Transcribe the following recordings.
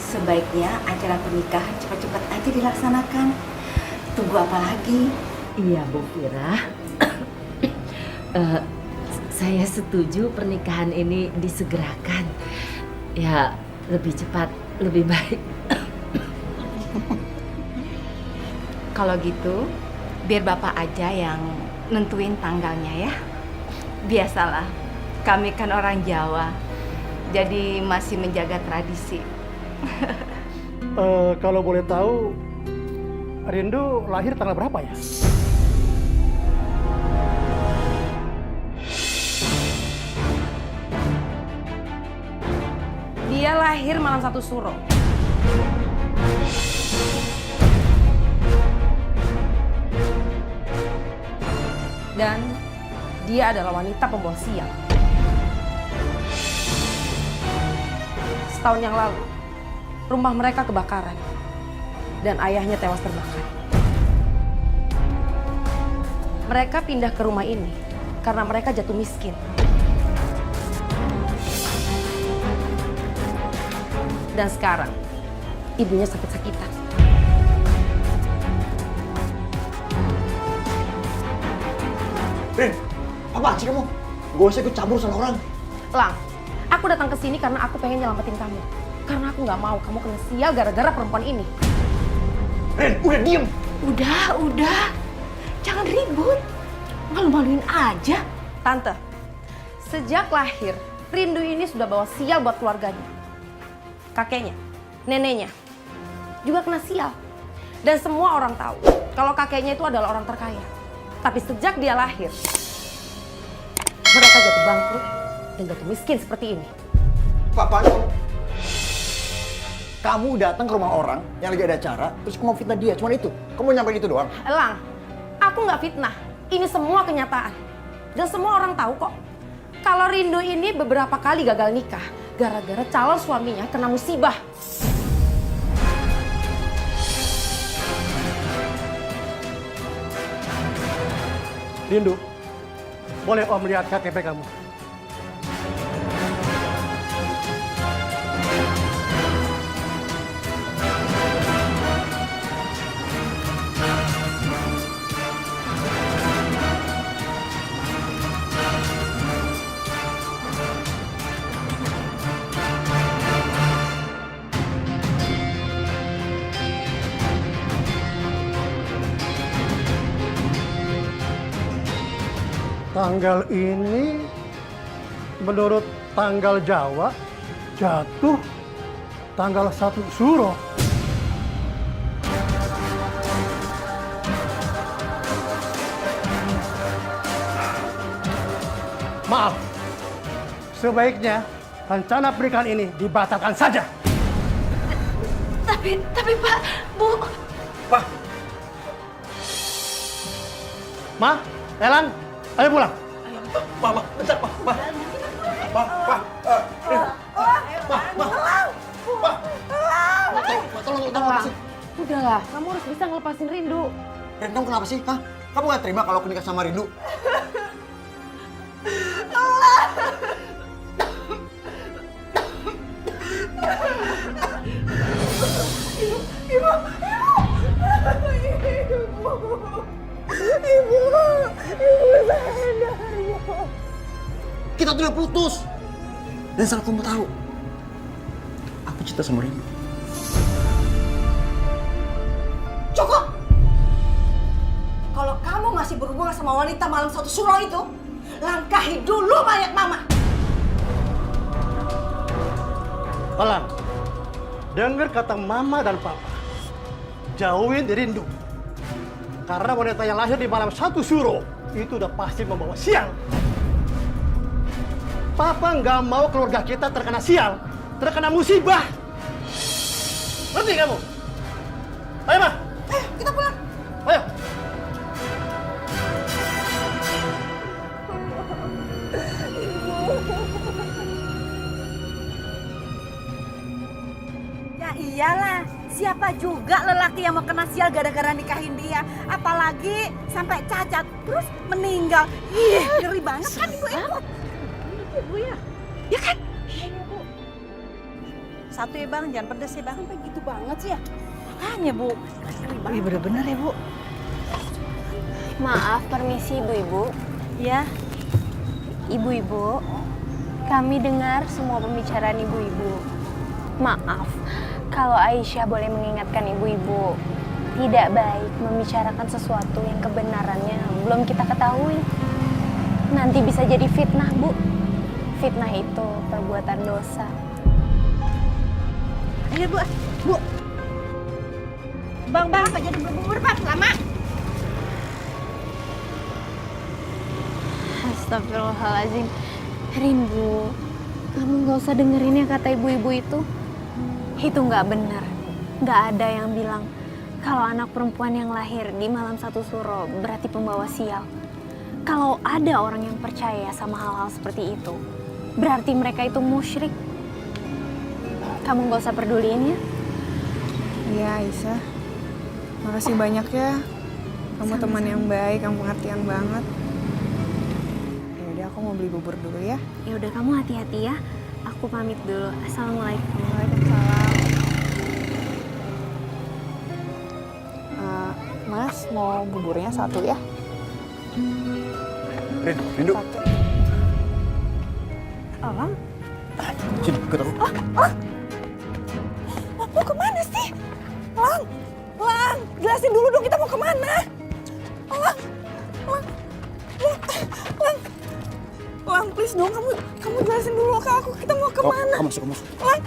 sebaiknya acara pernikahan cepat-cepat aja dilaksanakan. Tunggu apa lagi? Iya, Bu Fira. Saya setuju pernikahan ini disegerakan. Ya, lebih cepat, lebih baik. Kalau gitu, biar Bapak aja yang nentuin tanggalnya ya. Biasalah, kami kan orang Jawa, jadi masih menjaga tradisi. Kalau boleh tahu, Rindu lahir tanggal berapa ya? Dia lahir malam 1 Suro. Dan dia adalah wanita pembawa sial. Setahun yang lalu, rumah mereka kebakaran. Dan ayahnya tewas terbakar. Mereka pindah ke rumah ini karena mereka jatuh miskin. Dan sekarang, ibunya sakit-sakitan. Rin, apa sih kamu? Gak usah ikut campur sama orang. Lang, aku datang ke sini karena aku pengen nyelamatin kamu. Karena aku nggak mau kamu kena sial gara-gara perempuan ini. Rin, udah diem. Udah. Jangan ribut. Malu-maluin aja. Tante, sejak lahir, Rindu ini sudah bawa sial buat keluarganya. Kakeknya, neneknya, juga kena sial. Dan semua orang tahu kalau kakeknya itu adalah orang terkaya. Tapi sejak dia lahir, mereka jatuh bangkrut dan jatuh miskin seperti ini. Papa, kamu datang ke rumah orang yang lagi ada acara, terus kamu fitnah dia, cuman itu. Kamu nyampein itu doang. Elang, aku nggak fitnah. Ini semua kenyataan. Dan semua orang tahu kok. Kalau Rindu ini beberapa kali gagal nikah, gara-gara calon suaminya kena musibah. Rindu, boleh Om lihat KTP kamu? Tanggal ini, menurut tanggal Jawa, jatuh tanggal 1 Suro. Maaf, sebaiknya rencana pernikahan ini dibatalkan saja. Tapi Pak, Bu. Pak, Ma, Elang, ayo pulang. Mama, bentar, Pak. Tolong apa sih? Udahlah, kamu harus bisa ngelepasin Rindu. Rin, kamu kenapa sih? Hah? Kamu gak terima kalau aku nikah sama Rindu? Kita tuh udah putus. Dan asal kamu tahu, aku cinta sama Rindu. Cukup! Kalau kamu masih berhubungan sama wanita malam 1 Suro itu, langkahi dulu mayat Mama. Elang, dengar kata Mama dan Papa. Jauhin Rindu. Karena wanita yang lahir di malam 1 Suro itu udah pasti membawa sial. Papa nggak mau keluarga kita terkena sial, terkena musibah. Ngerti kamu? Ayo, Ma. Ayo, kita pulang. Ayo. Ya iyalah, siapa juga lelaki yang mau kena sial gara-gara nikahin dia. Apalagi sampai cacat, terus meninggal. Ih, ngeri banget kan ibu-ibu. Ibu ya? Ya kan? Satu ya Bang, jangan pedes ya Bang. Sampai gitu banget sih ya? Makanya Bu. Iya bener-bener ya Bu. Maaf, permisi ibu-ibu. Ya. Ibu-ibu, kami dengar semua pembicaraan ibu-ibu. Maaf, kalau Aisyah boleh mengingatkan ibu-ibu, tidak baik membicarakan sesuatu yang kebenarannya belum kita ketahui. Nanti bisa jadi fitnah, Bu. Fitnah itu perbuatan dosa. Ayo Bu. Bu. Bang, apa jadi berbubur Bang? Lama. Astagfirullahaladzim. Rindu, kamu gak usah dengerin yang kata ibu-ibu itu. Itu gak benar. Gak ada yang bilang kalau anak perempuan yang lahir di malam 1 suro berarti pembawa sial. Kalau ada orang yang percaya sama hal-hal seperti itu, berarti mereka itu musyrik. Kamu gak usah peduliin ya. Iya Aisyah, makasih banyak ya. Kamu teman yang baik, kamu pengertian banget. Yaudah aku mau beli bubur dulu ya. Ya udah, kamu hati-hati ya. Aku pamit dulu. Assalamualaikum. Waalaikumsalam. Mas mau buburnya 1 ya? Rindu. Satu. Alam, Sini, ikut aku. mau kemana sih? Lang, jelasin dulu dong kita mau kemana? Lang, please dong kamu jelasin dulu ke aku kita mau kemana? Kamu masuk. Lang.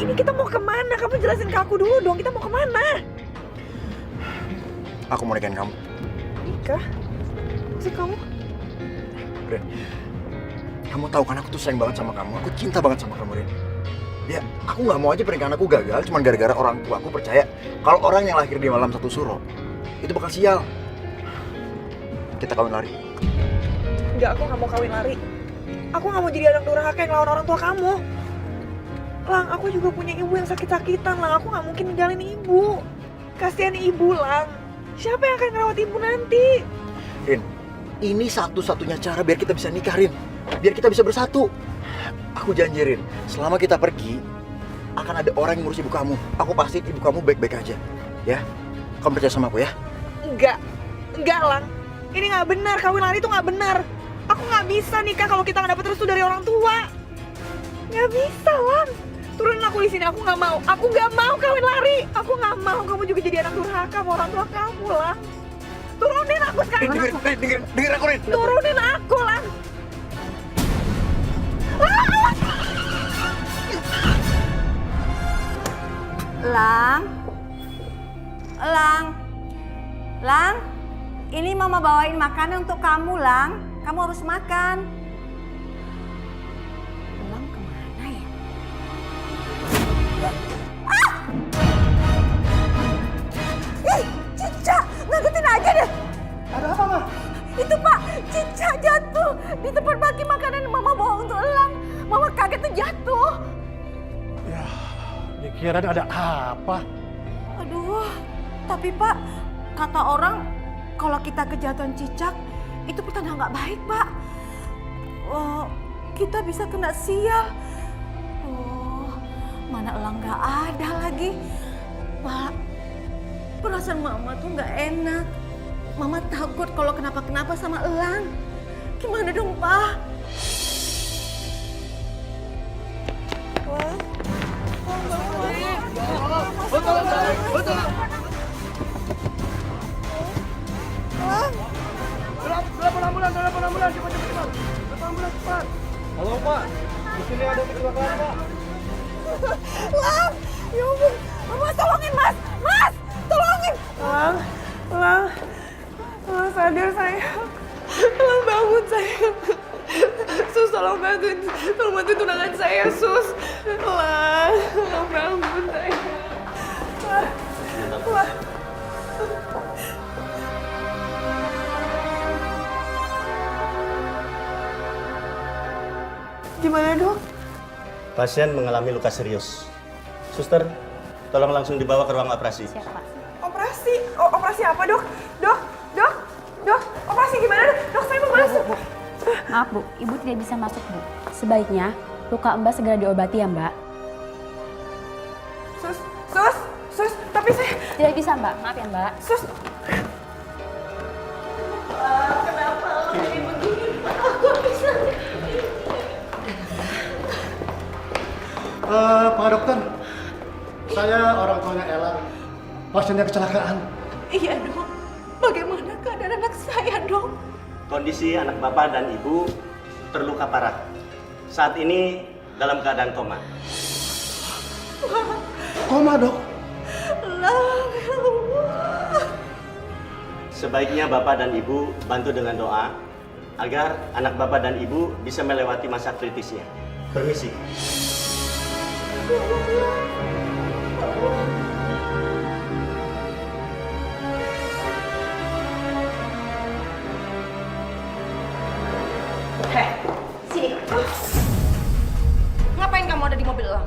Ini kita mau kemana? Kamu jelasin ke aku dulu dong, kita mau kemana? Aku mau nikahin kamu. Nikah? Maksud kamu? Rin, kamu tahu kan aku tuh sayang banget sama kamu. Aku cinta banget sama kamu, Rin. Ya, aku nggak mau aja pernikahan aku gagal cuma gara-gara orang tua aku percaya kalau orang yang lahir di malam 1 suro itu bakal sial. Kita kawin lari. Enggak, aku nggak mau kawin lari. Aku nggak mau jadi anak durhaka yang lawan orang tua kamu. Lang, aku juga punya ibu yang sakit-sakitan, Lang. Aku nggak mungkin ninggalin ibu. Kasihan ibu, Lang. Siapa yang akan ngerawat ibu nanti? Rin, ini satu-satunya cara biar kita bisa nikah, Rin. Biar kita bisa bersatu. Aku janji, Rin, selama kita pergi akan ada orang yang ngurus ibu kamu. Aku pastiin ibu kamu baik-baik aja. Ya, kamu percaya sama aku ya? Enggak, Lang. Ini nggak benar, kawin lari itu nggak benar. Aku nggak bisa nikah kalau kita nggak dapet restu dari orang tua. Nggak bisa, Lang. Turunin aku di sini, aku nggak mau. Aku nggak mau kawin lari. Aku nggak mau kamu juga jadi anak durhaka sama orang tua kamu, Lang. Turunin aku sekarang. Dengerin aku, Rin. Turunin aku, Lang. Lang, ini mama bawain makanan untuk kamu, Lang. Kamu harus makan. Lang kemana ya? Cica, ngagetin aja deh. Ada apa, Ma? Itu Pak, Cica jatuh di tempat bagi makanan yang Mama bawa untuk Elang. Mama kaget tuh jatuh. Ya, dikira ada apa? Aduh, tapi Pak, kata orang kalau kita kejatuhan cicak, itu pertanda nggak baik, Pak. Oh, kita bisa kena sial. Oh, mana Elang nggak ada lagi. Pak, perasaan Mama tuh nggak enak. Mama takut kalau kenapa-kenapa sama Elang. Gimana dong, Pak? Halo, Pak. Di sini ada kecelakaan, Pak. Lang, ya ampun. Mas, tolongin Mas. Mas, tolongin. Lang, sadar sayang. Lang, bangun sayang. Sus, tolong bantuin tunangan saya, Sus. Lang, bangun sayang. Lang. Gimana, Dok? Pasien mengalami luka serius. Suster, tolong langsung dibawa ke ruang operasi. Siap, Pak. Operasi? Operasi apa, Dok? Dok, Maaf Bu, Ibu tidak bisa masuk Bu. Sebaiknya luka Mbak segera diobati ya Mbak. Sus, tapi saya... Tidak bisa Mbak, maaf ya Mbak. Sus, Pak dokter, saya orang tuanya Elang, pasiennya kecelakaan. Iya dok, bagaimana keadaan anak saya dok? Kondisi anak bapak dan ibu terluka parah. Saat ini dalam keadaan koma. Koma dok? Lang, ya Allah. Sebaiknya bapak dan ibu bantu dengan doa agar anak bapak dan ibu bisa melewati masa kritisnya. Permisi. Heh, sini kamu. Ngapain kamu ada di mobil Elang?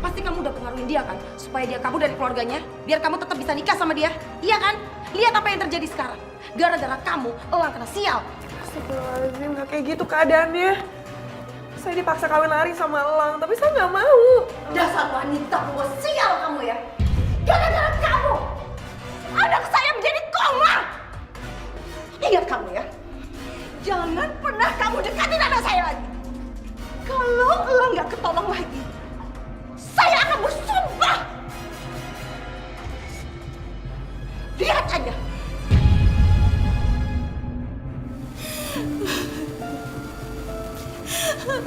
Pasti kamu udah pengaruhin dia kan? Supaya dia kabur dari keluarganya, biar kamu tetap bisa nikah sama dia. Iya kan? Lihat apa yang terjadi sekarang. Gara-gara kamu, Elang kena sial. astagfirullahaladzim, gak kayak gitu keadaannya. Saya dipaksa kawin lari sama Elang, tapi saya nggak mau. Dasar wanita pembawa sial kamu ya. Gara-gara kamu, anak saya menjadi koma. Ingat kamu ya. Jangan pernah kamu dekatin anak saya lagi. Kalau Elang nggak ketolong lagi, saya akan bersumpah. Lihat aja.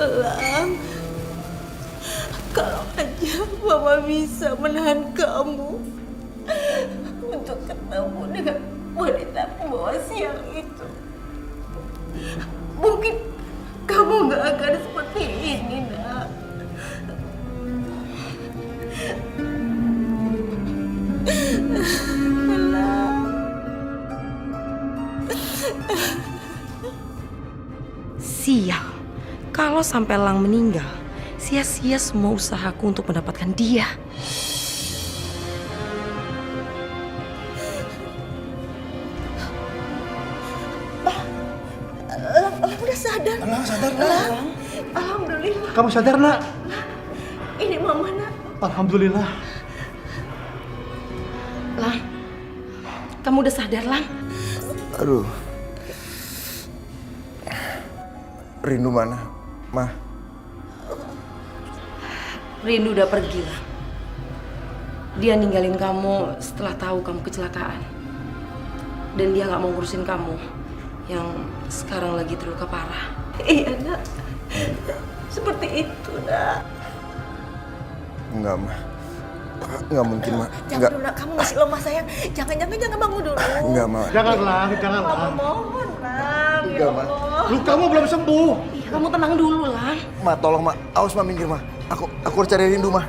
Elang, kalau aja Mama bisa menahan kamu untuk ketemu dengan wanita pembawa sial itu, mungkin kamu gak akan seperti ini, nak. Elang. Sial. Kalau sampai Elang meninggal, sia-sia semua usahaku untuk mendapatkan dia. Elang udah sadar. Elang sadar, nak. Elang, alhamdulillah. Kamu sadar, nak? Ini Mama, nak. Alhamdulillah. Lang, kamu udah sadar, Lang? Aduh. Rindu mana? Ma. Rindu udah pergi, Lang. Dia ninggalin kamu setelah tahu kamu kecelakaan. Dan dia nggak mau ngurusin kamu yang sekarang lagi terluka parah. Iya, nak. Seperti itu, nak. Enggak, Ma. Enggak mungkin, Ma. Jangan Enggak. dulu, nak. Kamu masih lemah, sayang. Jangan bangun dulu. Enggak, Ma. Janganlah, janganlah. Mama mohon, Lang. Enggak, Ya Ma. Allah. Lukamu belum sembuh. Iya, kamu tenang dulu, Lang. Ma, tolong, Ma. Awas, Ma, minggir, Ma. Aku harus cari Rindu, Ma.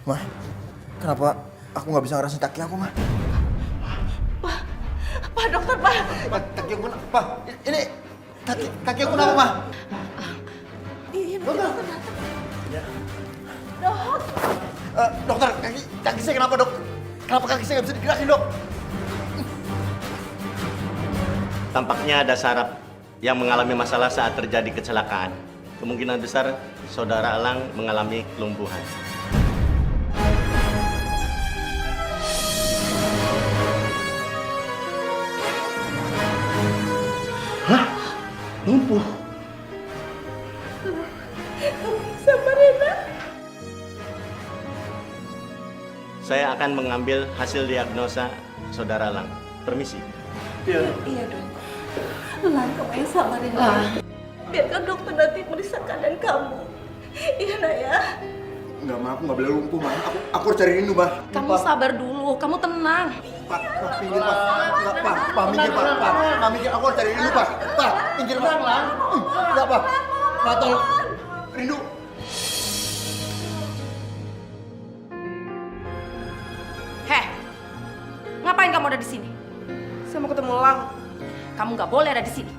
Ma, kenapa aku nggak bisa ngerasain kaki aku, Ma? Pak dokter, Pak. Kaki aku, Pa. Ini kaki aku kenapa, Ma? Iya, nanti dokter datang. Dok. Dokter, kaki saya kenapa, Dok? Kenapa kaki saya nggak bisa digerakin, Dok? Tampaknya ada saraf yang mengalami masalah saat terjadi kecelakaan. Kemungkinan besar saudara Elang mengalami kelumpuhan. Lumpuh. Sama Rena. Saya akan mengambil hasil diagnosa saudara Elang. Permisi. Iya. Iya, Dok. Lang, kamu yang sabar ya, Lang. Biarkan dokter nanti meriksa keadaan kamu. Iya, nak ya. Enggak, Ma. Aku nggak boleh lumpuh, Ma. Aku harus cari Rindu, Ma. Kamu sabar dulu, kamu tenang. Pak, pinggir, Pak. Enggak, Pak, minggir, Pak. Pak, minggir. Aku harus cari Rindu, Pak. Pak, pinggir, Pak. Enggak, Pak. Pak, tolong. Rindu. Heh, ngapain kamu ada di sini? Saya mau ketemu Lang. Kamu nggak boleh ada di sini.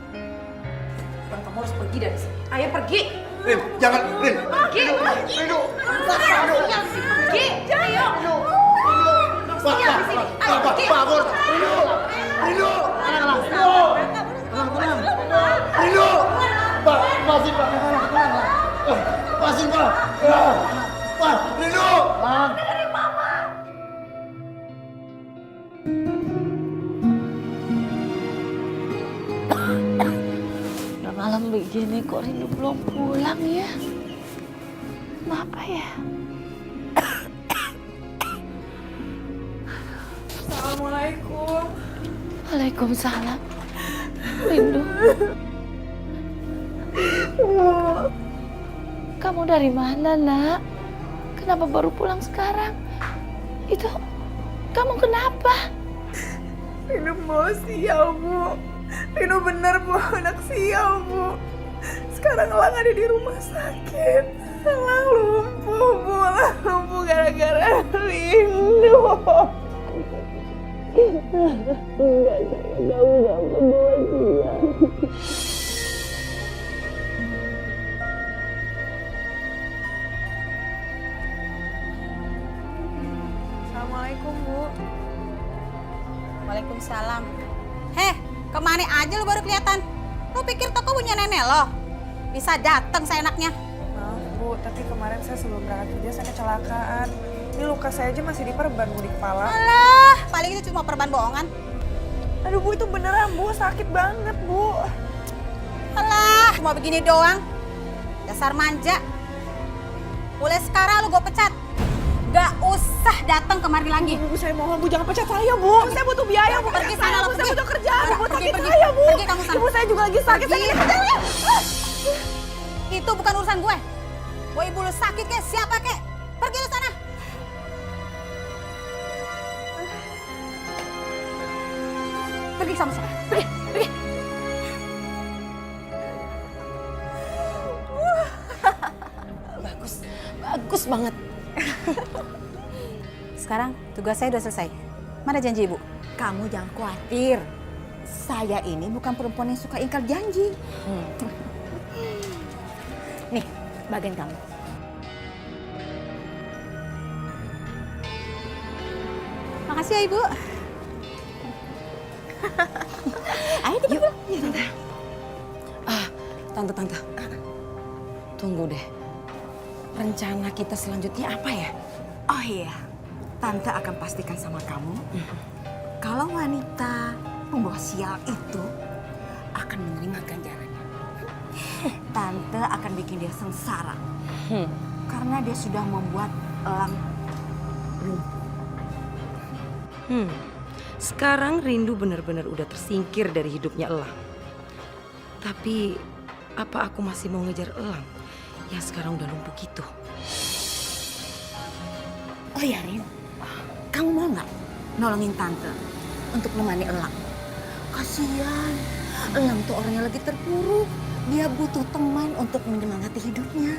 Dan kamu harus pergi dari sini. Ayo pergi. Rin, jangan, Rin. Pergi. Rindu. Pergi. Ayo. Pak, Bang. Udah malam begini kok Rindu belum pulang ya? Kenapa ya? Assalamualaikum. Waalaikumsalam. Rindu. Kamu dari mana, Nak? Kenapa baru pulang sekarang? Itu kamu kenapa? Rino mau sial, Bu. Rino bener, Bu, anak sial, Bu. Sekarang Elang ada di rumah sakit. Elang lumpuh, Bu. Elang lumpuh gara-gara Rino. Enggak, kamu gak membawa dia. Assalamualaikum, Bu. Waalaikumsalam. Heh, kemana aja lu baru kelihatan? Lu pikir toko punya nenek lo? Bisa datang seenaknya. Maaf, Bu, tapi kemarin saya sebelum berangkat kerja saya kecelakaan. Ini luka saya aja masih diperban, Bu, di kepala. Alah, paling itu cuma perban bohongan. Aduh, Bu, itu beneran, Bu. Sakit banget, Bu. Alah, cuma begini doang. Dasar manja. Mulai sekarang lu gue pecat. Gak usah datang kemari lagi. Bu, saya mohon, Bu, jangan pecat saya, Bu. Saya butuh biaya, Bu. Pergi sana lo, Saya pergi. butuh kerjaan, Bu. Pergi, Sakit pergi. saya, Bu. Pergi kamu sana. Ibu saya juga lagi sakit. Pergi. Saya kerjaan. Itu bukan urusan gue. Gue ibu lu sakit kek, siapa kek? Pergi lu sana. Pergi sama sana. Pergi, pergi. Bagus, bagus banget. Sekarang tugas saya udah selesai. Mana janji ibu? Kamu jangan khawatir. Saya ini bukan perempuan yang suka ingkar janji. Nih, bagian kamu. Makasih ya ibu. Ayo kita pulang. Ya, tante. Tante. Tunggu deh. Rencana kita selanjutnya apa ya? Oh iya, Tante akan pastikan sama kamu kalau wanita pembawa sial itu akan menerima ganjarannya. Tante akan bikin dia sengsara karena dia sudah membuat Elang lumpuh. Sekarang Rindu benar-benar udah tersingkir dari hidupnya Elang. Tapi apa aku masih mau ngejar Elang yang sekarang udah lumpuh gitu? Oh ya Rin, kamu mau nggak nolongin Tante untuk nemani Elang? Kasian, Elang tuh orangnya lagi terpuruk. Dia butuh teman untuk menyemangati hidupnya.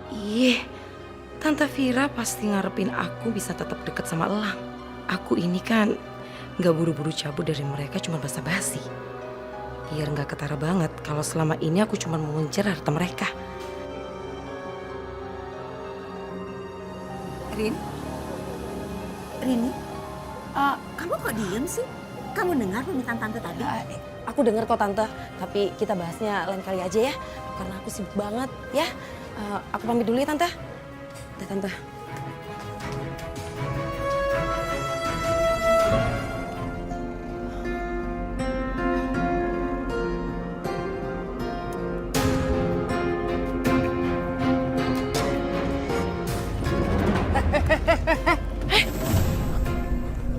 Iya, Tante Vira pasti ngarepin aku bisa tetap deket sama Elang. Aku ini kan nggak buru-buru cabut dari mereka cuma basa-basi. Biar nggak ketara banget kalau selama ini aku cuma mau ngejar harta mereka. Rini, kamu kok diem sih? Kamu dengar permintaan Tante tadi? Aku dengar kok Tante, tapi kita bahasnya lain kali aja ya. Karena aku sibuk banget ya. Aku pamit dulu ya Tante. Udah Tante.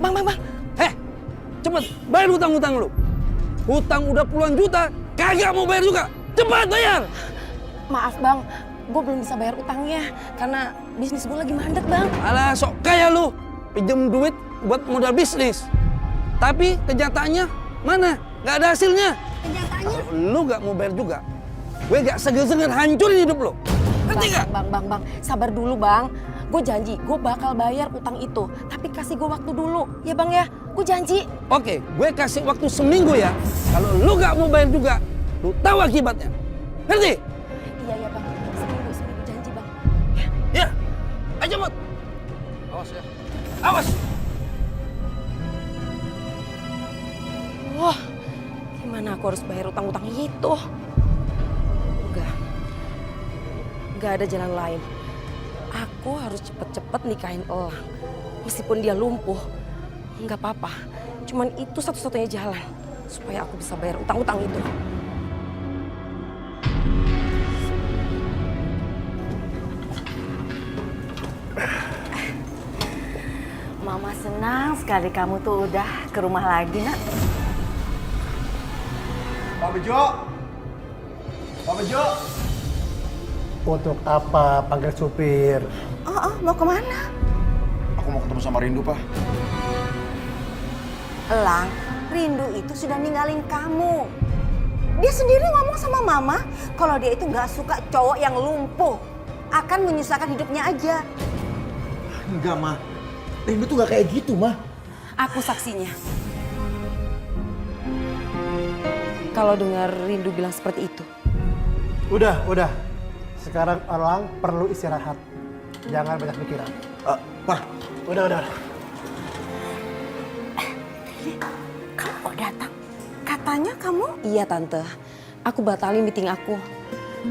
Bang. Cepet, bayar hutang-hutang lu. Hutang udah puluhan juta, kagak mau bayar juga. Cepat bayar. Maaf Bang, gue belum bisa bayar utangnya. Karena bisnis gue lagi mandek Bang. Alah, sok kaya lu. Pinjem duit buat modal bisnis. Tapi kenyataannya mana? Gak ada hasilnya. Kenyataannya? Kalau lu gak mau bayar juga, gue gak segan-segan hancurin hidup lu. Ngerti gak? Bang, sabar dulu Bang. Gue janji, gue bakal bayar utang itu. Tapi kasih gue waktu dulu, ya Bang ya. Gue janji. Oke, gue kasih waktu seminggu ya. Kalau lu gak mau bayar juga, lu tahu akibatnya. Ngerti? Iya Bang. Seminggu janji Bang. Ya, ayo cepet. Awas ya. Awas. Wah, gimana aku harus bayar utang-utang itu? Enggak ada jalan lain. Aku harus cepet-cepet nikahin Elang. Meskipun dia lumpuh, nggak apa-apa. Cuman itu satu-satunya jalan supaya aku bisa bayar utang-utang itu. Mama senang sekali kamu tuh udah ke rumah lagi, Nak. Pak Bejo! Pak Bejo! Untuk apa panggil supir? Mau kemana? Aku mau ketemu sama Rindu, Pak. Elang, Rindu itu sudah ninggalin kamu. Dia sendiri ngomong sama Mama kalau dia itu nggak suka cowok yang lumpuh. Akan menyusahkan hidupnya aja. Enggak, Ma. Rindu tuh gak kayak gitu, Ma. Aku saksinya. Kalau dengar Rindu bilang seperti itu. Udah. Sekarang Elang perlu istirahat. Jangan banyak pikiran. Ma. Udah. Kamu kok datang? Katanya kamu? Iya Tante, aku batalin meeting aku.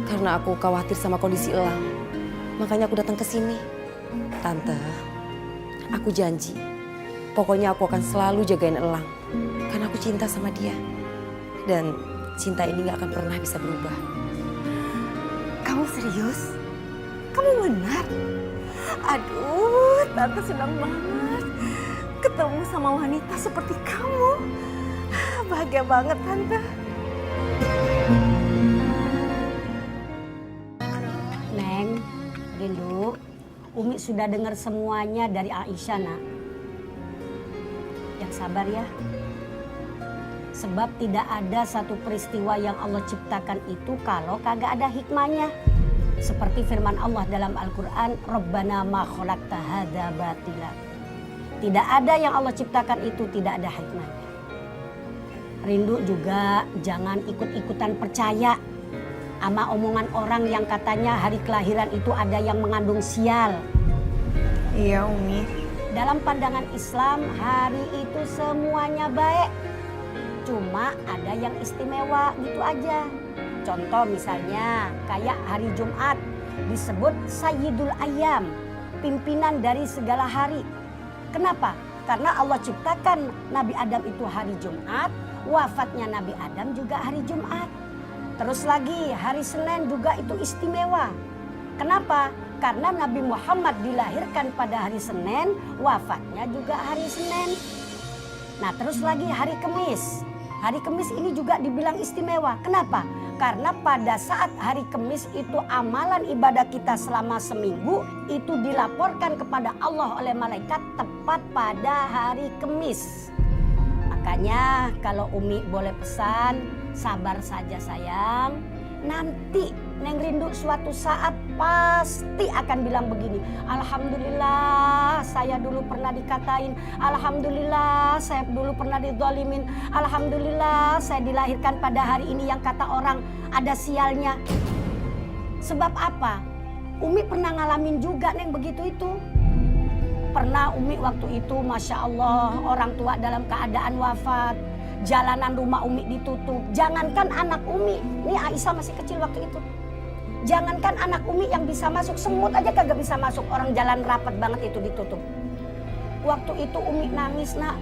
Karena aku khawatir sama kondisi Elang. Makanya aku datang ke sini. Tante, aku janji. Pokoknya aku akan selalu jagain Elang. Karena aku cinta sama dia. Dan cinta ini gak akan pernah bisa berubah. Kamu serius? Kamu benar? Aduh, Tante senang banget ketemu sama wanita seperti kamu. Bahagia banget, Tante. Neng, Rindu, Umi sudah dengar semuanya dari Aisyah, Nak. Yang sabar ya. Sebab tidak ada satu peristiwa yang Allah ciptakan itu kalau kagak ada hikmahnya. Seperti firman Allah dalam Al-Quran, Rabbana ma khalaqta hadza batila. Tidak ada yang Allah ciptakan itu tidak ada hikmahnya. Rindu juga jangan ikut-ikutan percaya sama omongan orang yang katanya hari kelahiran itu ada yang mengandung sial. Iya, Umi. Dalam pandangan Islam, hari itu semuanya baik. Cuma ada yang istimewa gitu aja. Contoh misalnya kayak hari Jumat disebut Sayyidul Ayyam, pimpinan dari segala hari. Kenapa? Karena Allah ciptakan Nabi Adam itu hari Jumat, wafatnya Nabi Adam juga hari Jumat. Terus lagi hari Senin juga itu istimewa. Kenapa? Karena Nabi Muhammad dilahirkan pada hari Senin, wafatnya juga hari Senin. Nah terus lagi hari Kamis. Hari Kamis ini juga dibilang istimewa. Kenapa? Karena pada saat hari Kamis itu amalan ibadah kita selama seminggu itu dilaporkan kepada Allah oleh malaikat tepat pada hari Kamis. Makanya kalau Umi boleh pesan, sabar saja sayang. Nanti Neng Rindu suatu saat pasti akan bilang begini, alhamdulillah saya dulu pernah dikatain, alhamdulillah saya dulu pernah dizalimin, alhamdulillah saya dilahirkan pada hari ini yang kata orang ada sialnya. Sebab apa? Umi pernah ngalamin juga Neng begitu itu. Pernah Umi waktu itu Masya Allah orang tua dalam keadaan wafat. Jalanan rumah Umi ditutup. Jangankan anak Umi, ini Aisyah masih kecil waktu itu. Jangankan anak Umi yang bisa masuk, semut aja kagak bisa masuk. Orang jalan rapat banget itu ditutup. Waktu itu Umi nangis Nak.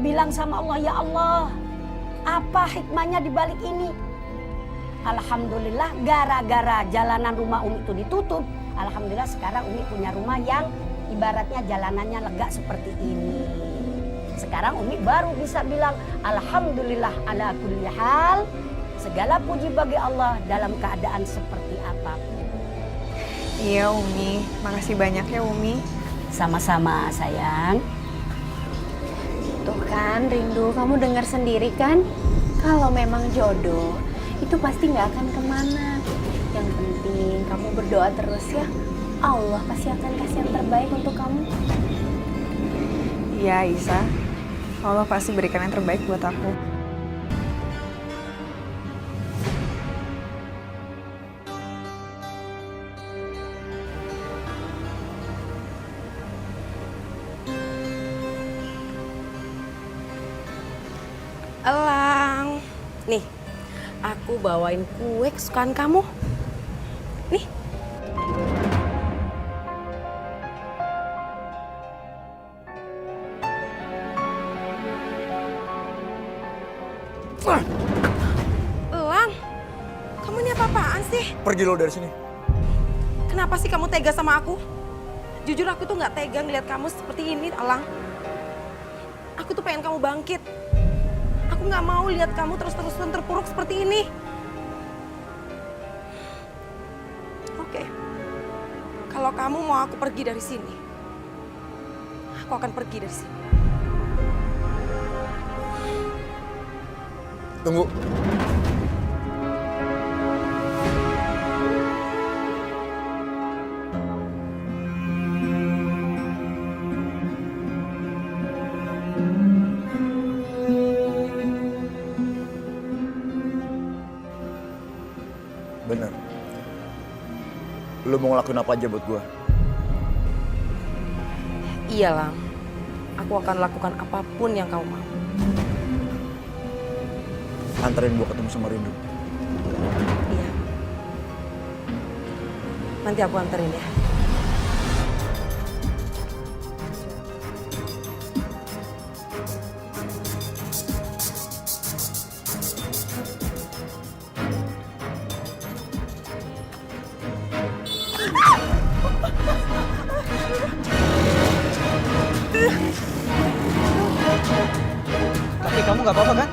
Bilang sama Allah, ya Allah, apa hikmahnya di balik ini? Alhamdulillah gara-gara jalanan rumah Umi itu ditutup. Alhamdulillah sekarang Umi punya rumah yang ibaratnya jalanannya lega seperti ini. Sekarang Umi baru bisa bilang alhamdulillah ala kulli hal. Segala puji bagi Allah dalam keadaan seperti apapun. Iya Umi, makasih banyak ya Umi. Sama-sama sayang. Tuh kan Rindu, kamu dengar sendiri kan? Kalau memang jodoh, itu pasti nggak akan kemana. Yang penting kamu berdoa terus ya. Allah pasti akan kasih yang terbaik untuk kamu. Iya Aisyah, Allah pasti berikan yang terbaik buat aku. Elang, nih aku bawain kue kesukaan kamu. Nih. Elang, kamu ini apa-apaan sih? Pergi lo dari sini. Kenapa sih kamu tega sama aku? Jujur aku tuh nggak tega ngeliat kamu seperti ini, Elang. Aku tuh pengen kamu bangkit. Aku nggak mau lihat kamu terus-terusan terpuruk seperti ini. Oke, kalau kamu mau aku pergi dari sini, aku akan pergi dari sini. Tunggu. Bener. Lu mau ngelakuin apa aja buat gua? Iya, Lang. Aku akan lakukan apapun yang kamu mau. Anterin gua ketemu sama Rindu. Iya. Nanti aku anterin ya. Kaki kamu nggak apa-apa kan?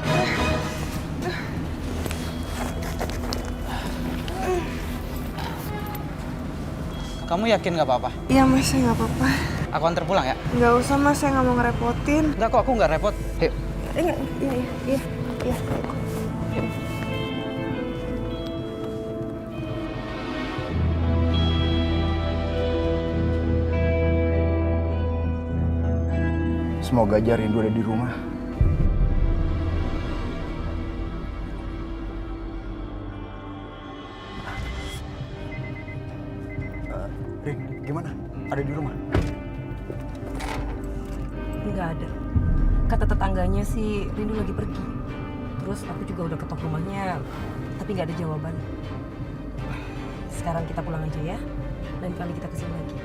Kamu yakin nggak apa-apa? Iya mas, saya nggak apa-apa. Aku antar pulang ya? Nggak usah mas, saya nggak mau ngerepotin. Nggak kok, aku nggak repot. Ayo. Iya. Semoga aja Rindu ada di rumah. Rin, gimana? Ada di rumah? Nggak ada. Kata tetangganya sih Rindu lagi pergi. Terus aku juga udah ketok rumahnya, tapi nggak ada jawaban. Sekarang kita pulang aja ya. Lain kali kita kesini lagi.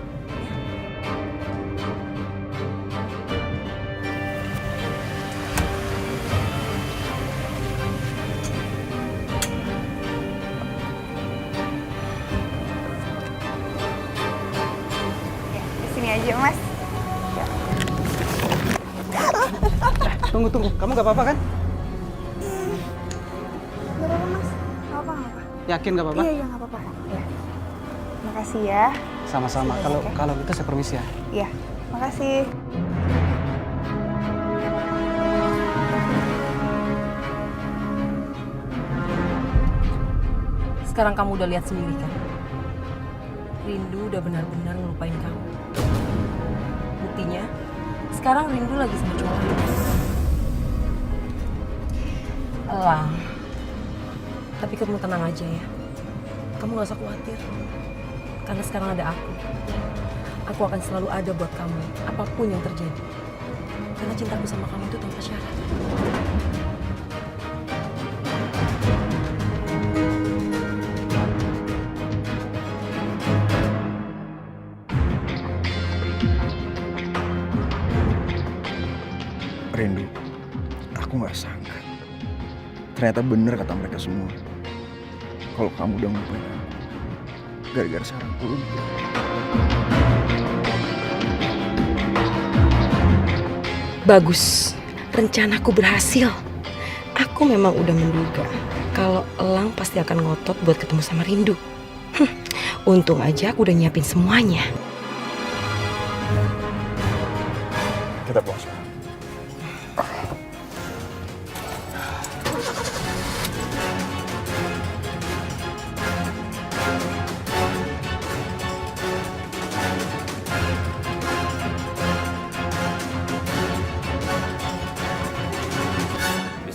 Sini aja mas. Tunggu. Kamu nggak apa-apa kan? Nggak apa-apa mas. Nggak apa-apa. Yakin nggak apa-apa? Iya nggak apa-apa kok. Ya. Makasih ya. Sama-sama. Kalau gitu saya permisi ya. Iya. Makasih. Sekarang kamu udah lihat sendiri kan? Rindu udah benar-benar ngelupain kamu. Buktinya, sekarang Rindu lagi sama cowok lain. Elang. Tapi kamu tenang aja ya. Kamu gak usah khawatir. Karena sekarang ada aku. Aku akan selalu ada buat kamu, apapun yang terjadi. Karena cintaku sama kamu itu tanpa syarat. Rindu, aku nggak sangka. Ternyata bener kata mereka semua. Kalau kamu udah ngelupain aku, gara-gara sarang lu. Bagus, rencanaku berhasil. Aku memang udah menduga kalau Elang pasti akan ngotot buat ketemu sama Rindu. Untung aja aku udah nyiapin semuanya. Kita pulang sekarang.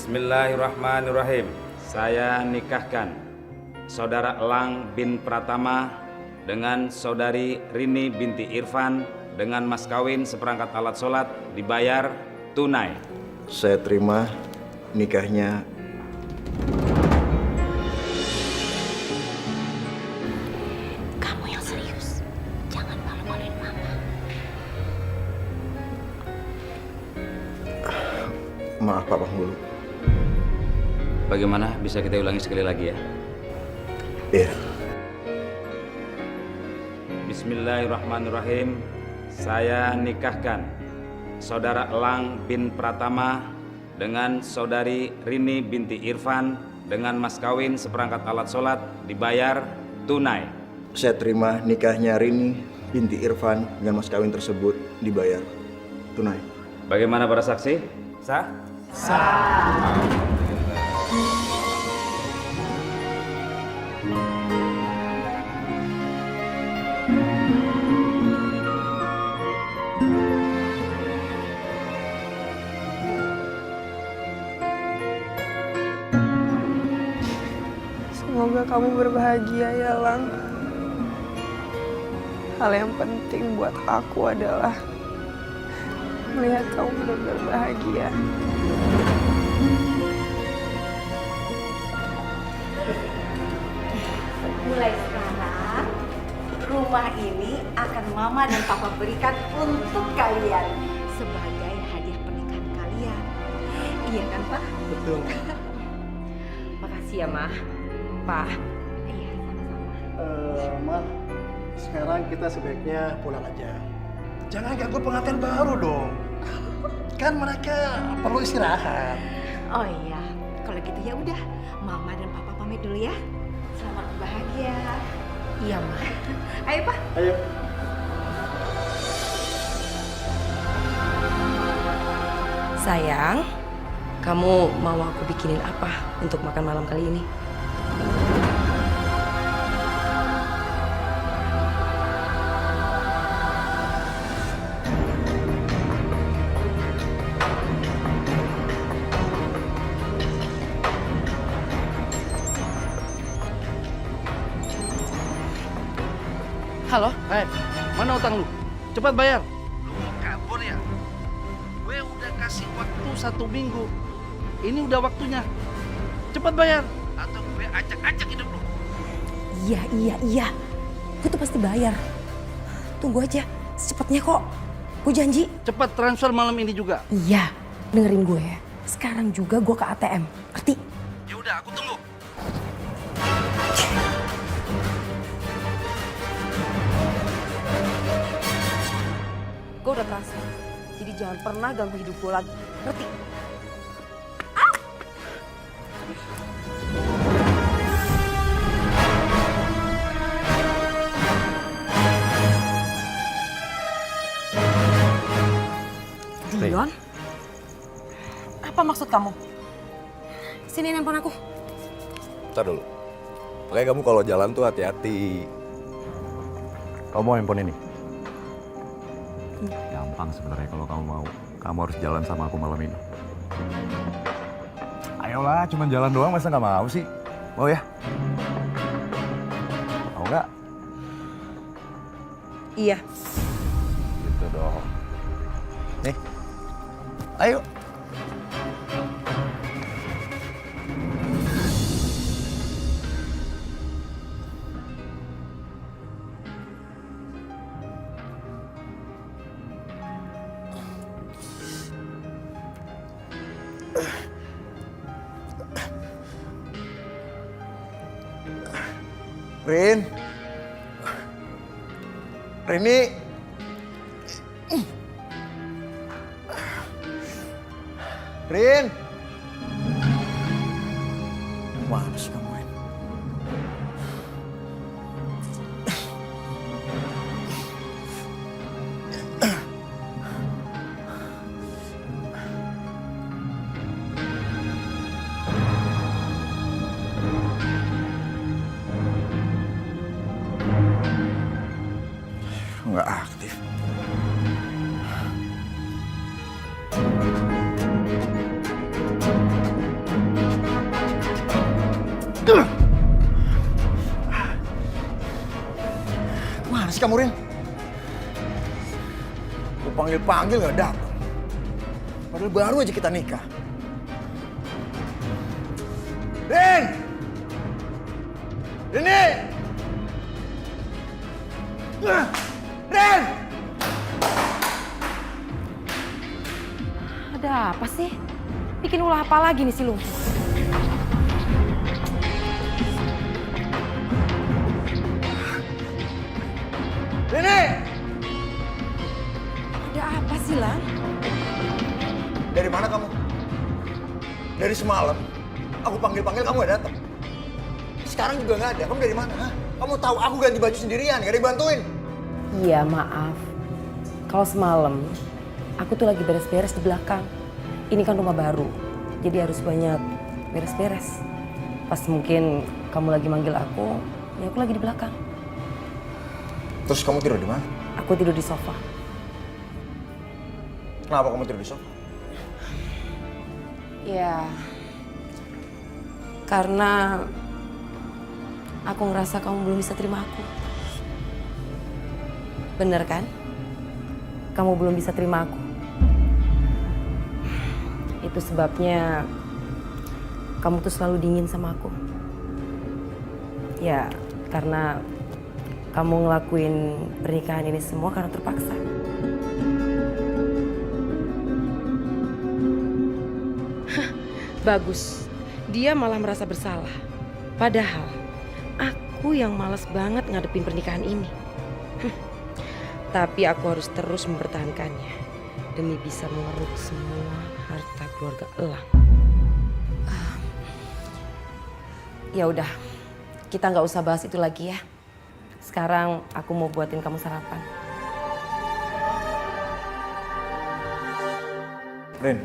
Bismillahirrahmanirrahim. Saya nikahkan Saudara Elang bin Pratama dengan Saudari Rini binti Irfan dengan mas kawin seperangkat alat sholat dibayar tunai. Saya terima nikahnya. Kamu yang serius, jangan malu-maluin mama. Maaf Papa Penghulu. Bagaimana bisa kita ulangi sekali lagi ya? Iya. Bismillahirrahmanirrahim. Saya nikahkan Saudara Elang bin Pratama dengan Saudari Rini binti Irfan dengan mas kawin seperangkat alat sholat dibayar tunai. Saya terima nikahnya Rini binti Irfan dengan mas kawin tersebut dibayar tunai. Bagaimana para saksi? Sah? Sah. Semoga kamu berbahagia ya, Lang. Hal yang penting buat aku adalah melihat kamu benar-benar bahagia. Mulai sekarang, rumah ini akan Mama dan Papa berikan untuk kalian sebagai hadiah pernikahan kalian. Iya kan, Pak? Betul. Makasih ya, Ma. Pak. Iya, sama-sama. Ma, sekarang kita sebaiknya pulang aja. Jangan ganggu pengantin baru dong. Kan mereka perlu istirahat. Oh iya, kalau gitu ya udah, Mama dan Papa pamit dulu ya. Selamat berbahagia. Iya, Ma. Ayo, Pak. Ayo. Sayang, kamu mau aku bikinin apa untuk makan malam kali ini? Halo? Hai, Mana utang lu? Cepat bayar. Lu mau kabur ya? Gue udah kasih waktu 1 minggu. Ini udah waktunya. Cepat bayar. Atau gue acak-acak hidup lu. Iya. Gue tuh pasti bayar. Tunggu aja, secepatnya kok. Gue janji. Cepat transfer malam ini juga. Iya, dengerin gue ya. Sekarang juga gue ke ATM. Ngerti? Ya udah, aku tunggu. Gue udah transfer. Jadi jangan pernah ganggu hidup gue lagi. Ngerti? Dion? Apa maksud kamu? Sini handphone aku. Bentar dulu. Makanya kamu kalau jalan tuh hati-hati. Kamu mau handphone ini? Gampang sebenarnya kalau kamu mau. Kamu harus jalan sama aku malam ini. Ayolah, cuma jalan doang masa nggak mau sih? Mau ya? Mau nggak? Iya. Gitu dong. Nih, ayo. Rini. Rin. Mana sih kamu, Rin? Nggak aktif. Mana sih kamu, Rin? Gue panggil-panggil nggak datang. Padahal baru aja kita nikah. Rin! Rini! Ren! Ada apa sih? Bikin ulah apa lagi nih si lumpuh? Rini! Ada apa sih, Lang? Dari mana kamu? Dari semalam, aku panggil-panggil kamu gak datang. Sekarang juga gak ada. Kamu dari mana? Hah? Kamu tahu aku ganti baju sendirian, gak dibantuin. Iya, maaf. Kalau semalam, aku tuh lagi beres-beres di belakang. Ini kan rumah baru, jadi harus banyak beres-beres. Pas mungkin kamu lagi manggil aku, ya aku lagi di belakang. Terus kamu tidur di mana? Aku tidur di sofa. Kenapa kamu tidur di sofa? Ya, karena aku ngerasa kamu belum bisa terima aku. Bener kan? Kamu belum bisa terima aku. Itu sebabnya kamu tuh selalu dingin sama aku. Ya, karena kamu ngelakuin pernikahan ini semua karena terpaksa. Bagus, dia malah merasa bersalah. Padahal aku yang malas banget ngadepin pernikahan ini. Tapi aku harus terus mempertahankannya demi bisa mengeruk semua harta keluarga Elang. Ya udah, kita nggak usah bahas itu lagi ya. Sekarang aku mau buatin kamu sarapan. Rin.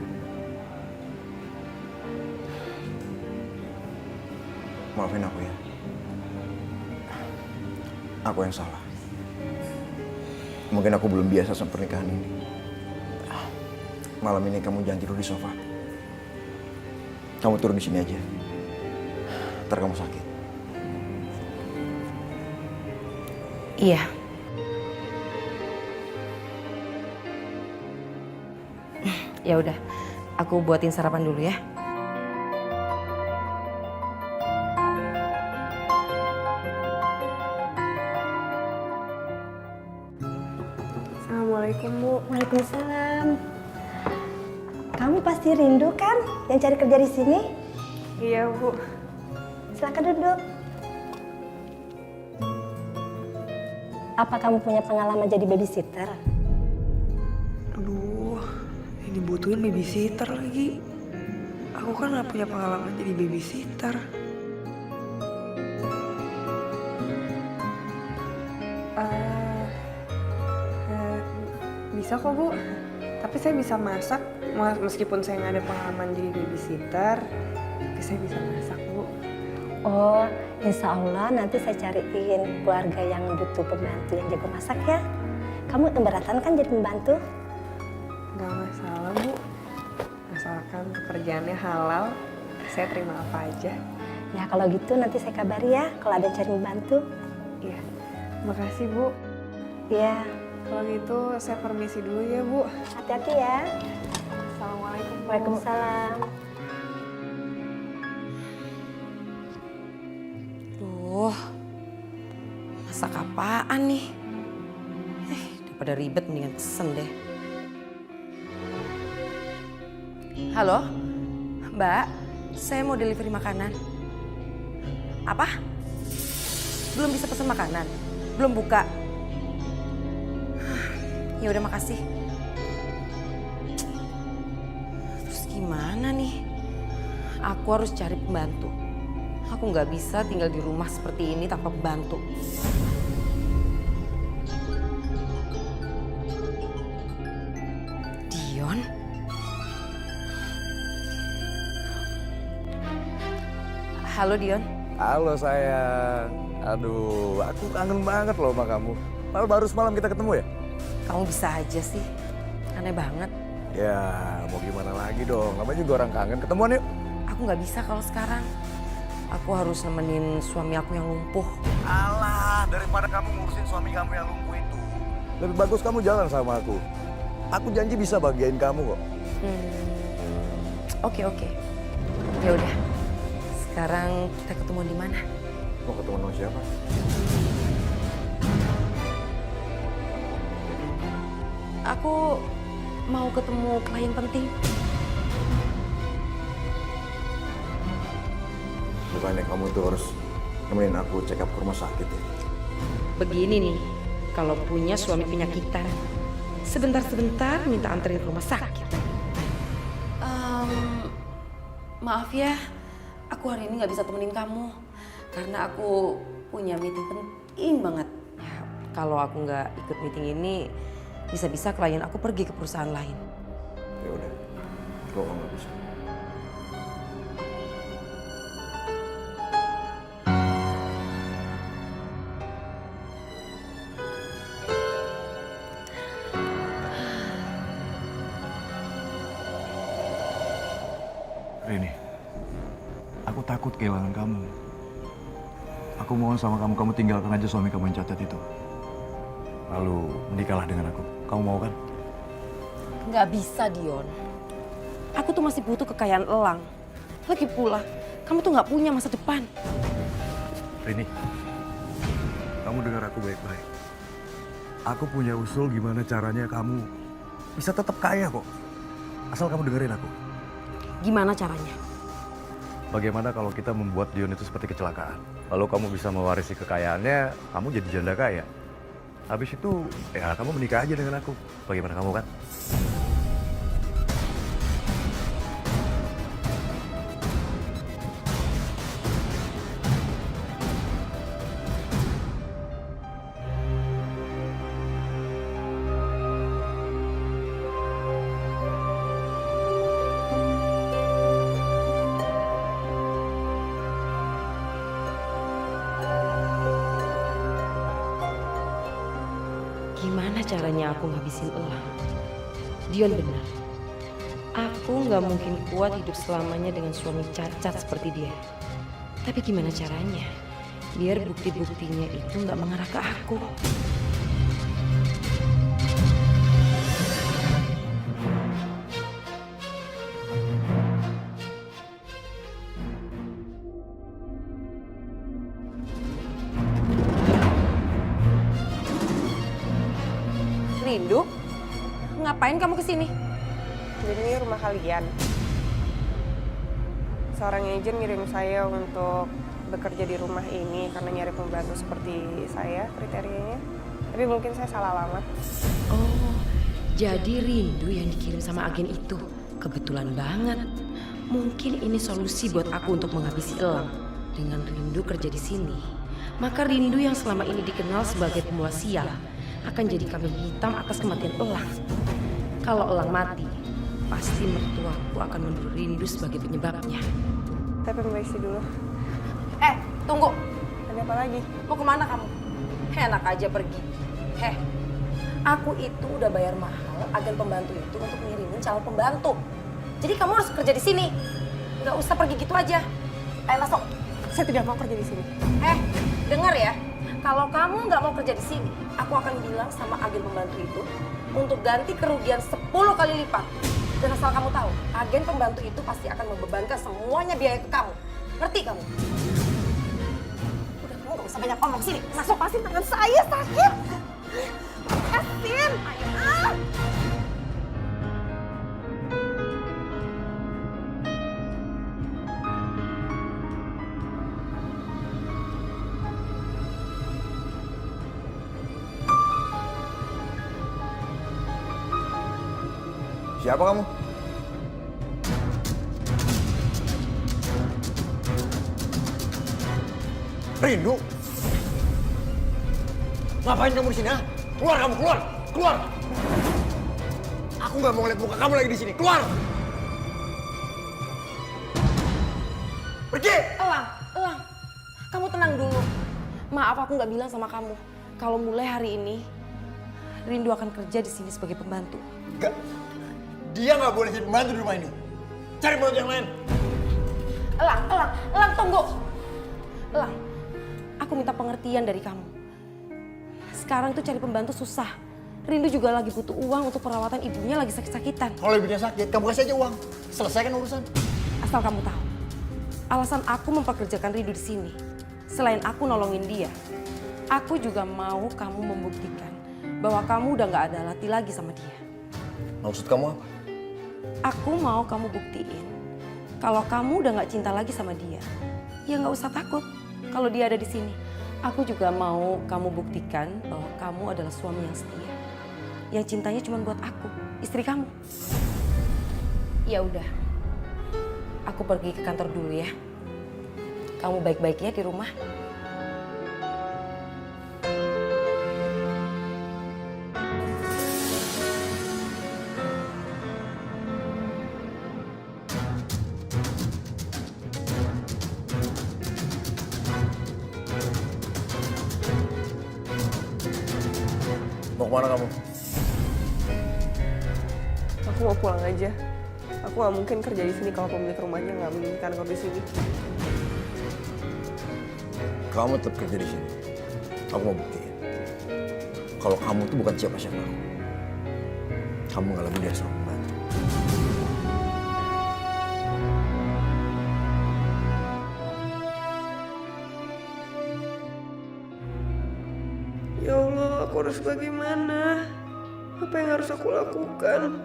Maafin aku ya. Aku yang salah. Mungkin aku belum biasa sama pernikahan ini. Malam ini kamu jangan tidur di sofa. Kamu turun di sini aja. Ntar kamu sakit. Iya. Ya udah, aku buatin sarapan dulu ya. Assalamualaikum, Bu. Waalaikumsalam. Kamu pasti rindu kan yang cari kerja di sini? Iya, Bu. Silakan duduk. Apa kamu punya pengalaman jadi babysitter? Aduh, ini butuhin babysitter lagi. Aku kan nggak punya pengalaman jadi babysitter. Bisa kok, Bu. Tapi saya bisa masak. Meskipun saya nggak ada pengalaman jadi babysitter, tapi saya bisa masak, Bu. Oh, insya Allah nanti saya cariin keluarga yang butuh pembantu yang jago masak ya. Kamu keberatan kan jadi pembantu? Nggak masalah, Bu. Asalkan pekerjaannya halal, saya terima apa aja. Ya kalau gitu nanti saya kabari ya kalau ada cari pembantu. Iya, makasih, Bu. Iya. Kalau gitu saya permisi dulu ya, Bu. Hati-hati ya. Assalamualaikum, Bu. Waalaikumsalam. Duh, masak apaan nih? Daripada ribet mendingan pesen deh. Halo, Mbak, saya mau delivery makanan. Apa? Belum bisa pesan makanan? Belum buka? Ya udah, makasih. Terus gimana nih? Aku harus cari pembantu. Aku nggak bisa tinggal di rumah seperti ini tanpa pembantu. Dion? Halo, Dion. Halo sayang. Aduh, aku kangen banget loh sama kamu. Padahal baru semalam kita ketemu ya? Kamu bisa aja sih. Aneh banget. Ya, mau gimana lagi dong. Namanya juga orang kangen. Ketemuan yuk. Aku nggak bisa kalau sekarang. Aku harus nemenin suami aku yang lumpuh. Alah, daripada kamu ngurusin suami kamu yang lumpuh itu. Lebih bagus kamu jalan sama aku. Aku janji bisa bagiain kamu kok. Oke. Ya udah. Sekarang kita ketemu di mana? Mau ketemu sama siapa? Aku mau ketemu klien penting. Bukannya kamu tuh harus nemenin aku check up ke rumah sakit ya? Begini nih, kalau punya suami penyakitan. Sebentar-sebentar minta anterin ke rumah sakit. Maaf ya, aku hari ini nggak bisa temenin kamu karena aku punya meeting penting banget. Ya, kalau aku nggak ikut meeting ini, bisa-bisa klien aku pergi ke perusahaan lain. Ya udah, kalau kamu nggak bisa. Rini, aku takut kehilangan kamu. Aku mohon sama kamu, kamu tinggalkan aja suami kamu yang cacat itu. Lalu menikahlah dengan aku. Kamu mau kan? Nggak bisa, Dion. Aku tuh masih butuh kekayaan Elang. Lagi pula, kamu tuh nggak punya masa depan. Rini, kamu dengar aku baik-baik. Aku punya usul gimana caranya kamu bisa tetap kaya kok. Asal kamu dengerin aku. Gimana caranya? Bagaimana kalau kita membuat Dion itu seperti kecelakaan? Lalu kamu bisa mewarisi kekayaannya, kamu jadi janda kaya. Habis itu, ya kamu menikah aja dengan aku. Bagaimana kamu kan? Gimana caranya aku ngabisin Elang? Dion benar. Aku nggak mungkin kuat hidup selamanya dengan suami cacat seperti dia. Tapi gimana caranya? Biar bukti-buktinya itu nggak mengarah ke aku. Rindu? Ngapain kamu kesini? Jadi ini rumah kalian. Seorang agent ngirim saya untuk bekerja di rumah ini karena nyari pembantu seperti saya kriterianya. Tapi mungkin saya salah alamat. Oh, jadi Rindu yang dikirim sama agen itu. Kebetulan banget. Mungkin ini solusi buat aku untuk menghabisi Elang. Dengan Rindu kerja di sini, maka Rindu yang selama ini dikenal sebagai pembawa sial akan jadi kambing hitam atas kematian Elang. Kalau Elang mati, pasti mertuaku akan menuduh Rindu sebagai penyebabnya. Tapi permisi dulu. Tunggu. Ada apa lagi? Mau kemana kamu? Enak aja pergi. Aku itu udah bayar mahal agen pembantu itu untuk ngirimin calon pembantu. Jadi kamu harus kerja di sini. Nggak usah pergi gitu aja. Ayo masuk. Saya tidak mau kerja di sini. Dengar ya. Kalau kamu nggak mau kerja di sini, aku akan bilang sama agen pembantu itu untuk ganti kerugian 10 kali lipat. Dan asal kamu tahu, agen pembantu itu pasti akan membebankan semuanya biaya ke kamu. Ngerti kamu? Udah, kamu nggak usah banyak ngomong sini. Masuk, pasti tangan saya sakit. Asin, ayo. Siapa kamu? Rindu? Ngapain kamu di sini, ha? Keluar kamu, keluar! Keluar! Aku nggak mau ngeliat muka kamu lagi di sini. Keluar! Pergi! Elang, kamu tenang dulu. Maaf aku nggak bilang sama kamu. Kalau mulai hari ini, Rindu akan kerja di sini sebagai pembantu. Enggak. Dia nggak boleh jadi pembantu di rumah ini. Cari pembantu yang lain. Elang, tunggu. Elang, aku minta pengertian dari kamu. Sekarang tuh cari pembantu susah. Rindu juga lagi butuh uang untuk perawatan ibunya lagi sakit-sakitan. Kalau ibunya sakit, kamu kasih aja uang. Selesaikan urusan. Asal kamu tahu, alasan aku mempekerjakan Rindu di sini, selain aku nolongin dia, aku juga mau kamu membuktikan bahwa kamu udah nggak ada hati lagi sama dia. Maksud kamu apa? Aku mau kamu buktiin kalau kamu udah nggak cinta lagi sama dia. Ya nggak usah takut kalau dia ada di sini. Aku juga mau kamu buktikan bahwa kamu adalah suami yang setia. Yang cintanya cuma buat aku, istri kamu. Ya udah. Aku pergi ke kantor dulu ya. Kamu baik-baik ya di rumah. Mau kemana kamu? Aku mau pulang aja. Aku nggak mungkin kerja di sini kalau pemilik rumahnya nggak menginginkan kau di sini. Kamu tetap kerja di sini. Aku mau buktiin kalau kamu tuh bukan siapa-siapa aku. Kamu nggak lebih dari seorang pembantu. Ya Allah, aku harus bagaimana? Apa yang harus aku lakukan?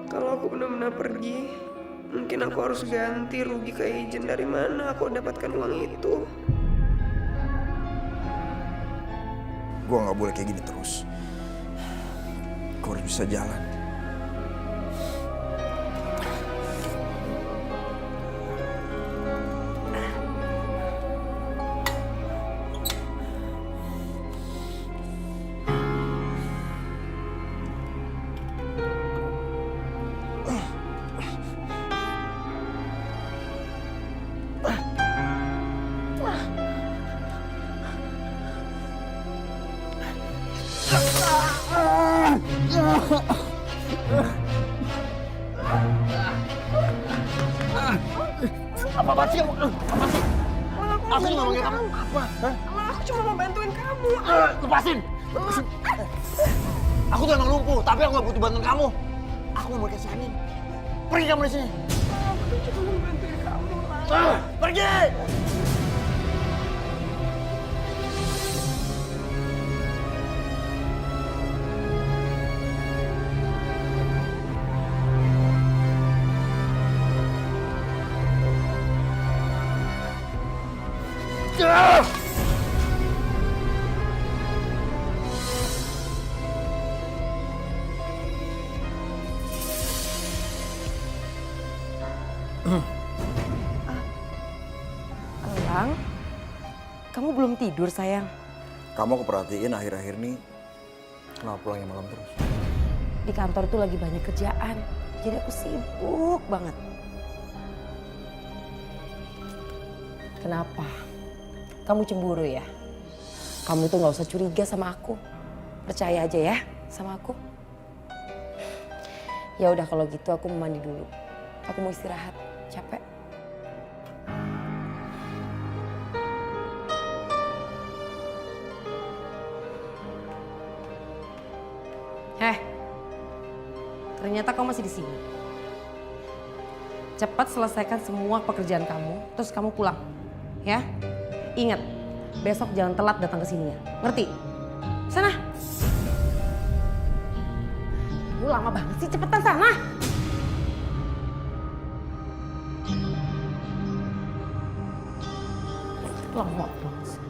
Kalau aku benar-benar pergi, mungkin aku harus ganti rugi ke agent. Dari mana aku dapatkan uang itu? Gue nggak boleh kayak gini terus. Gue harus bisa jalan. Apa sih kamu? Aku juga manggil kamu apa? Aku cuma mau bantuin kamu. Lepasin! Aku tuh emang lumpuh, tapi aku gak butuh bantuan kamu. Aku mau kasih angin. Pergi kamu dari sini. Aku tuh cuma mau bantuin kamu. Pergi! Elang, kamu belum tidur sayang? Kamu aku perhatiin akhir-akhir ini kenapa pulangnya malam terus? Di kantor tuh lagi banyak kerjaan, jadi aku sibuk banget. Kenapa? Kamu cemburu ya? Kamu tuh gak usah curiga sama aku. Percaya aja ya sama aku. Ya udah kalau gitu aku mau mandi dulu. Aku mau istirahat, capek. Ternyata kamu masih di sini. Cepat selesaikan semua pekerjaan kamu, terus kamu pulang. Ya? Ingat, besok jangan telat datang ke sini ya. Ngerti? Sana. Lu lama banget sih, cepetan sana. Lama banget sih.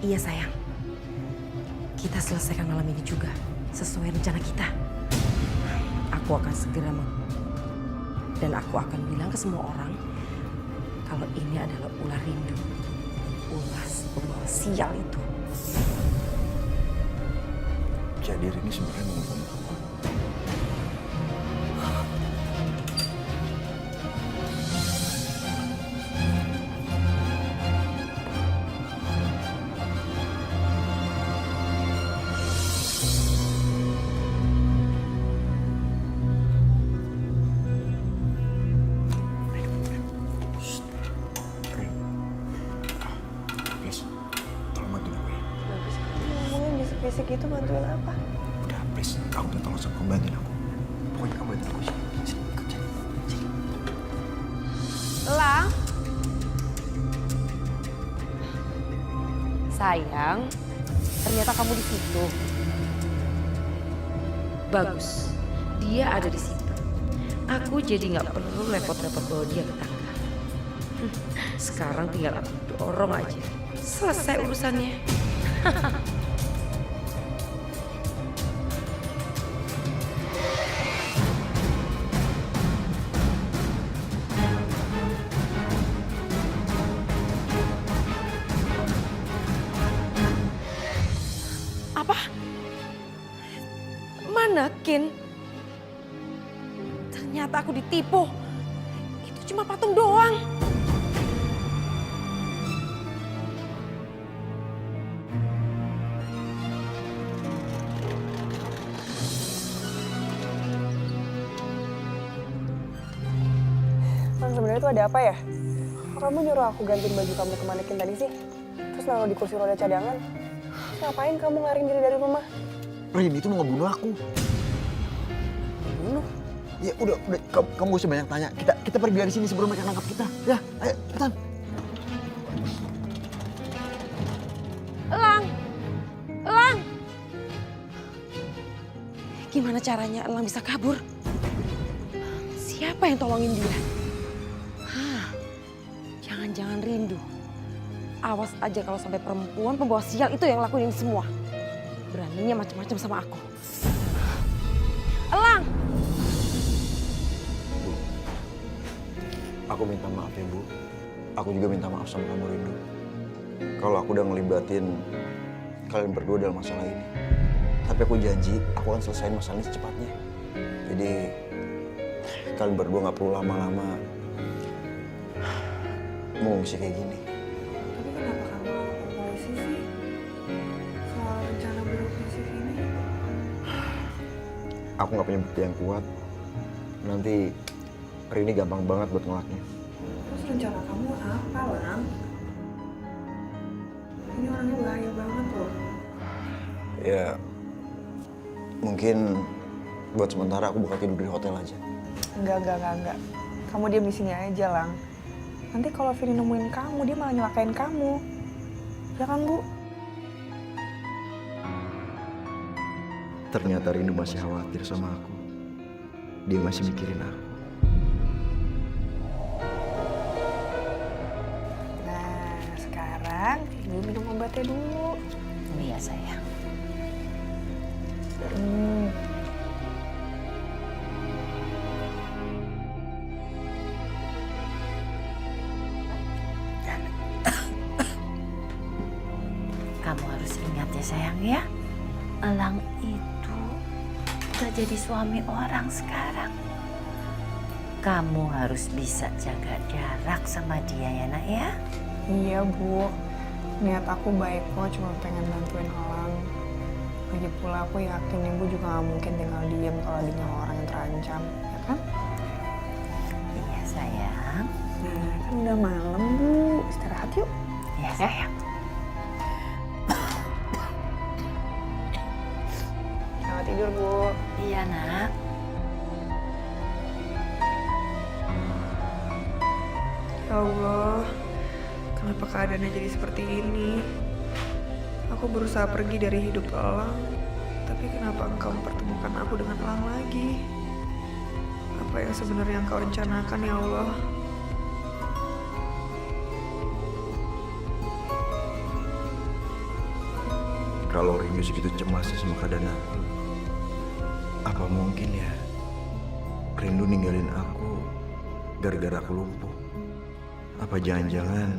Iya sayang, kita selesaikan malam ini juga sesuai rencana kita. Aku akan segera dan aku akan bilang ke semua orang kalau ini adalah ular rindu, ular pembawa sial itu. Jadi Rini sebenarnya mau ngomong apa? Fisik itu bantuin apa? Udah, please. Aku minta tolong sama kamu, bantuin aku. Pokoknya kamu bantuin aku. Sini, ikut sini. Elang. Sayang, ternyata kamu di situ. Bagus, dia ada di situ. Aku jadi nggak perlu repot-repot bawa dia ke tangga. Sekarang tinggal aku dorong aja. Selesai urusannya. Kin, ternyata aku ditipu. Itu cuma patung doang. Sebenarnya itu ada apa ya? Kamu nyuruh aku gantiin baju kamu ke manekin tadi sih? Terus naruh di kursi roda cadangan? Terus ngapain kamu ngaring diri dari rumah? Rin, itu mau ngebunuh aku. Bunuh? Ya udah, kamu gak usah banyak tanya. Kita pergi dari sini sebelum mereka nangkap kita. Ya, ayo, cepetan. Elang! Elang! Gimana caranya Elang bisa kabur? Siapa yang tolongin dia? Jangan-jangan Rindu. Awas aja kalau sampai perempuan pembawa sial itu yang lakuin ini semua. Beraninya macam-macam sama aku. Elang! Bu, aku minta maaf ya, Bu. Aku juga minta maaf sama kamu, Rindu. Kalau aku udah ngelibatin kalian berdua dalam masalah ini. Tapi aku janji, aku akan selesaiin masalah ini secepatnya. Jadi, kalian berdua gak perlu lama-lama mengungsi kayak gini. Tapi kenapa kamu lapor polisi sih? Soal rencana buruknya si Vini? Aku gak punya bukti yang kuat. Nanti Rini gampang banget buat ngelaknya. Terus rencana kamu apa, Lang? Ini orangnya bahaya banget loh. Ya, mungkin buat sementara aku bakal tidur di hotel aja. Enggak. Kamu diam di sini aja, Lang. Nanti kalau Vini nemuin kamu, dia malah nyelakain kamu. Ya kan, Bu? Ternyata Rindu masih khawatir sama aku. Dia masih mikirin aku. Nah, sekarang Ibu minum obatnya dulu. Iya, sayang. Kamu harus ingat ya sayang ya, Elang itu udah jadi suami orang sekarang. Kamu harus bisa jaga jarak sama dia ya nak ya. Iya, Bu. Niat aku baik kok, cuma pengen bantuin Elang. Lagi pula aku yakin Ibu juga gak mungkin tinggal diem kalau ada nyawa orang yang terancam, ya kan? Iya sayang. Nah, kan udah malam, Bu. Istirahat yuk. Iya sayang. Selamat tidur, Bu. Iya nak. Ya Allah, kenapa keadaannya jadi seperti ini? Aku berusaha pergi dari hidup Elang, tapi kenapa Engkau mempertemukan aku dengan Elang lagi? Apa yang sebenarnya Engkau rencanakan, ya Allah? kalau Rindu segitu cemasnya sama keadaan aku. Apa mungkin ya Rindu ninggalin aku gara-gara aku lumpuh? Apa jangan-jangan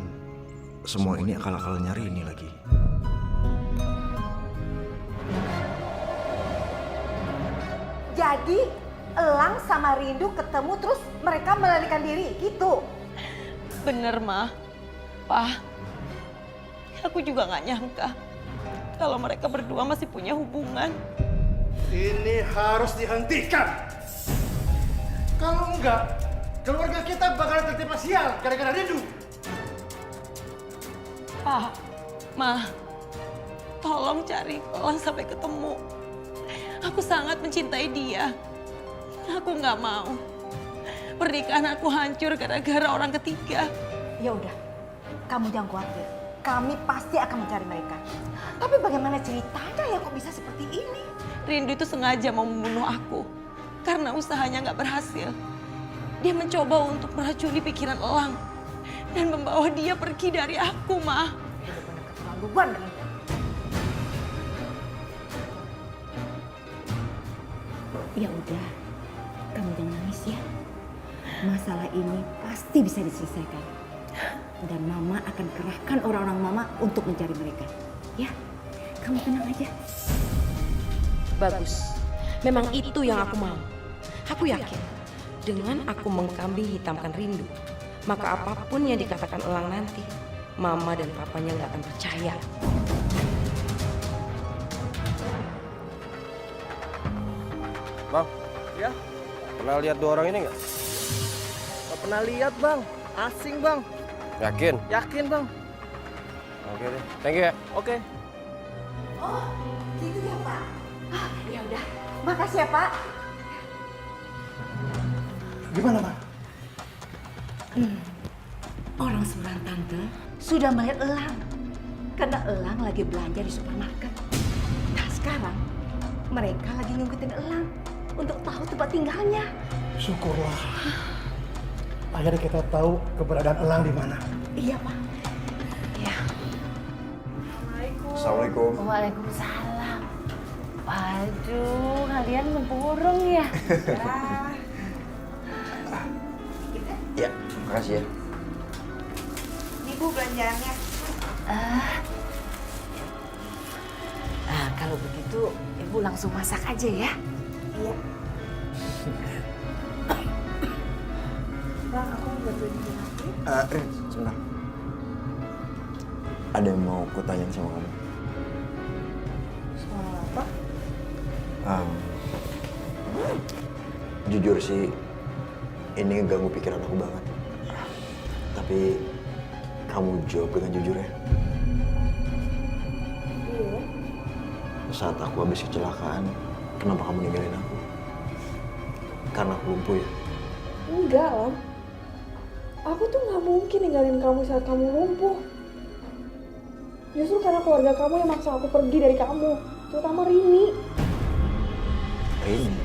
semua ini akal-akalnya Rini lagi? Jadi Elang sama Rindu ketemu terus mereka melarikan diri gitu? Bener, Ma. Pa, aku juga nggak nyangka kalau mereka berdua masih punya hubungan. Ini harus dihentikan. Kalau enggak, keluarga kita bakalan tertimpa sial gara-gara Rindu. Pa, Ma, tolong cari Elang sampai ketemu. Aku sangat mencintai dia. Aku nggak mau pernikahan aku hancur gara-gara orang ketiga. Ya udah, kamu jangan khawatir. Kami pasti akan mencari mereka. Tapi bagaimana ceritanya ya kok bisa seperti ini? Rindu itu sengaja mau membunuh aku karena usahanya nggak berhasil. Dia mencoba untuk meracuni pikiran Elang dan membawa dia pergi dari aku, Ma. Keterlaluan dengan Ya udah, kamu jangan nangis ya. Masalah ini pasti bisa diselesaikan. Dan Mama akan kerahkan orang-orang Mama untuk mencari mereka. Ya, kamu tenang aja. Bagus. Memang itu yang aku mau. Aku yakin dengan aku mengkambing hitamkan Rindu, maka apapun yang dikatakan Elang nanti, Mama dan Papanya nggak akan percaya. Bang, Ya, pernah lihat dua orang ini nggak? nggak pernah lihat bang. Asing bang. Yakin? Yakin bang. Oke deh, thank you ya. Oke. Oh, gitu ya Pak. Ah, ya udah, makasih ya Pak. Gimana bang? Orang suruhan Tante sudah melihat Elang. Karena Elang lagi belanja di supermarket. Nah sekarang mereka lagi ngikutin Elang untuk tahu tempat tinggalnya. Syukurlah. Akhirnya kita tahu keberadaan Elang di mana. Iya Pak. Iya. Assalamualaikum. Waalaikumsalam. Waduh, kalian ngeburung ya? Ya, makasih ya. Ibu belanjaannya. Kalau begitu, Ibu langsung masak aja ya. Iya. Bang, aku mau bantuin ibu lagi. Rin, sebentar. Ada yang mau aku tanyain sama kamu. Soal apa? Jujur sih, ini ngeganggu pikiran aku banget. Tapi kamu jawab dengan jujur ya. Iya. Saat aku habis kecelakaan, kenapa kamu ninggalin aku? Karena aku lumpuh ya? Enggak, Lam. Aku tuh nggak mungkin ninggalin kamu saat kamu lumpuh. Justru karena keluarga kamu yang maksa aku pergi dari kamu, terutama Rini. Rini?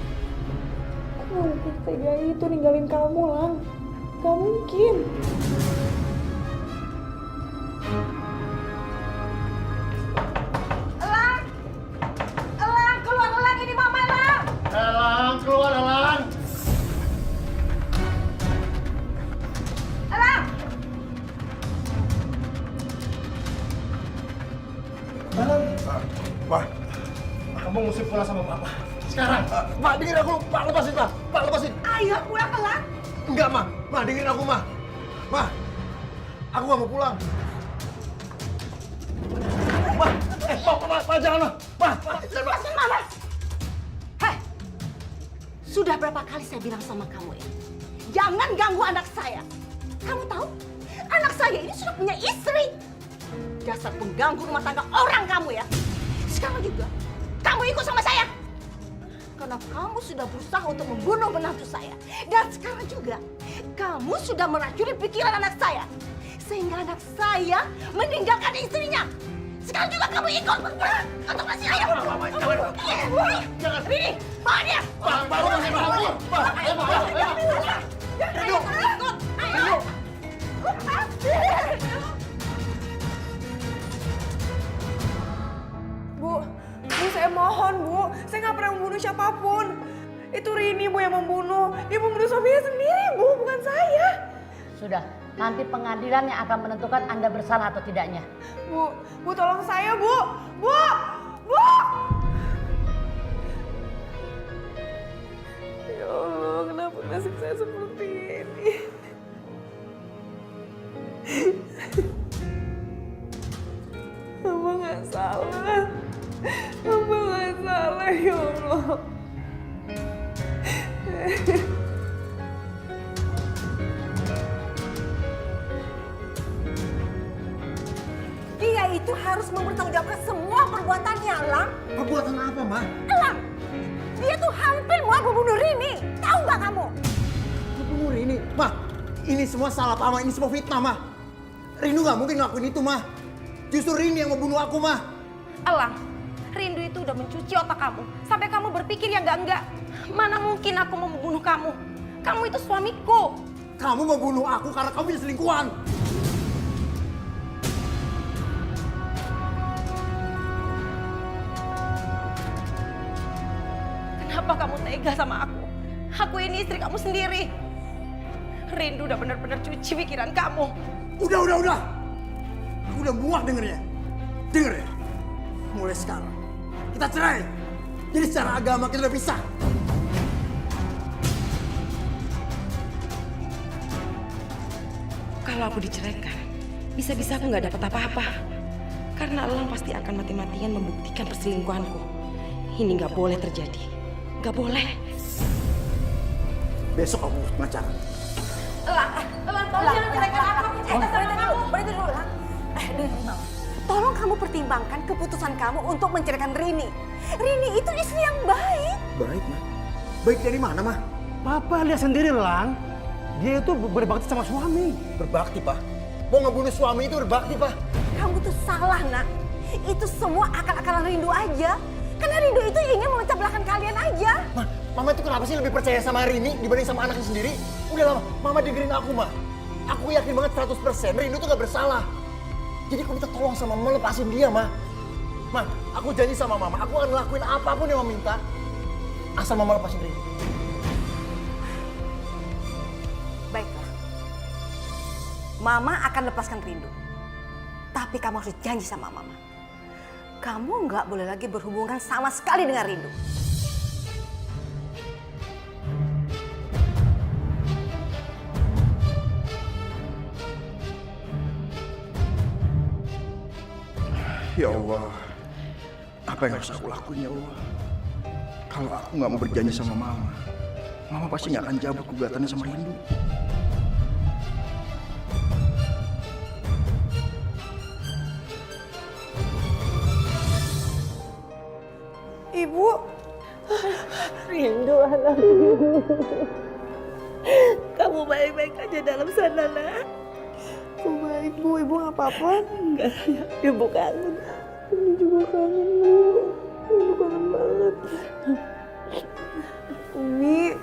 Aku nggak mungkin tega itu ninggalin kamu, Lam. Gak mungkin. Elang! Elang, keluar Elang, ini Mama Elang! Elang, keluar Elang! Elang! Elang! Ma, kamu mesti pulang sama Papa. Sekarang. Ma, dengerin aku. Pak, lepasin, Ma. Pak, lepasin. Ayo pulang Elang! Enggak, Ma. Ma, dengerin aku, Ma. Ma, aku gak mau pulang. Ma, jangan, Ma. Ma, Lepasin Mama! Hei! Sudah berapa kali saya bilang sama kamu ya? Jangan ganggu anak saya. Kamu tahu? Anak saya ini sudah punya istri. Dasar pengganggu rumah tangga orang kamu ya. Sekarang juga, kamu ikut sama saya. Karena kamu sudah berusaha untuk membunuh menantu saya. Dan sekarang juga, kamu sudah meracuni pikiran anak saya. Sehingga anak saya meninggalkan istrinya. Sekarang juga kamu ikut berperang untuk kasih ayah. Jangan. Rini, bawa dia. Bawa dia, bawa dia. Ikut. Ayo. Bu, Saya mohon, Bu. Saya nggak pernah membunuh siapapun. Itu Rini, Bu, yang membunuh. Dia membunuh suaminya sendiri, Bu, bukan saya. Sudah, nanti pengadilan yang akan menentukan Anda bersalah atau tidaknya. Bu, tolong saya, Bu. Bu! Ya Allah, kenapa nasib saya seperti ini? Hamba nggak salah. Hamba nggak salah, ya Allah. Dia itu harus mempertanggungjawabkan semua perbuatannya, Elang. Perbuatan apa, Ma? Elang, dia tuh hampir mau membunuh Rini. Tahu nggak kamu? Membunuh Rini? Ma, ini semua salah Mama, ini semua fitnah, Ma. Rindu nggak mungkin ngelakuin itu, Ma. Justru Rini yang membunuh aku, Ma. Elang, Rindu itu udah mencuci otak kamu. Sampai kamu berpikir yang enggak. Mana mungkin aku mau membunuh kamu? Kamu itu suamiku. Kamu membunuh aku karena kamu punya selingkuhan. Kenapa kamu tega sama aku? Aku ini istri kamu sendiri. Rindu udah benar-benar cuci pikiran kamu. Udah. Aku udah muak dengernya. Denger ya. Mulai sekarang kita cerai. Jadi secara agama kita udah pisah. Kalau aku diceraikan, bisa-bisa aku nggak dapat apa-apa. Karena Elang pasti akan mati-matian membuktikan perselingkuhanku. Ini nggak boleh terjadi. Nggak boleh. Besok aku pengacara. Elang, tolong jangan ceraikan aku. Berhenti dulu, Elang. Tolong kamu pertimbangkan keputusan kamu untuk menceraikan Rini. Rini itu istri yang baik. Baik, Ma. Baik dari mana, Ma? Papa lihat sendiri, Lang. Dia itu berbakti sama suami. Berbakti, Pak. Mau ngebunuh suami itu berbakti, Pak. Kamu tuh salah, Nak. Itu semua akal-akalan Rindu aja. Karena Rindu itu ingin memecah belahkan kalian aja. Ma, Mama itu kenapa sih lebih percaya sama Rini dibanding sama anaknya sendiri? Udah lama, Mama dengerin aku, Ma. Aku yakin banget 100% Rindu tuh gak bersalah. Jadi aku minta tolong sama Mama lepasin dia, Ma. Ma, aku janji sama Mama, aku akan ngelakuin apapun yang Mama minta. Asal Mama lepasin Rini. Baiklah. Mama akan lepaskan Rindu. Tapi kamu harus janji sama Mama. Kamu nggak boleh lagi berhubungan sama sekali dengan Rindu. Ya Allah, apa yang harus aku lakuin ya Allah? Kalau aku nggak mau berjanji sama Mama, Mama pasti nggak akan cabut gugatannya sama Rindu. Ibu. Rindu anakku. Kamu baik-baik aja dalam sana, Nak. Aku baik, Bu. Ibu nggak apa-apa? Enggak, Ibu kangen. Ibu juga kangen, Bu. Ibu kangen banget. Umi.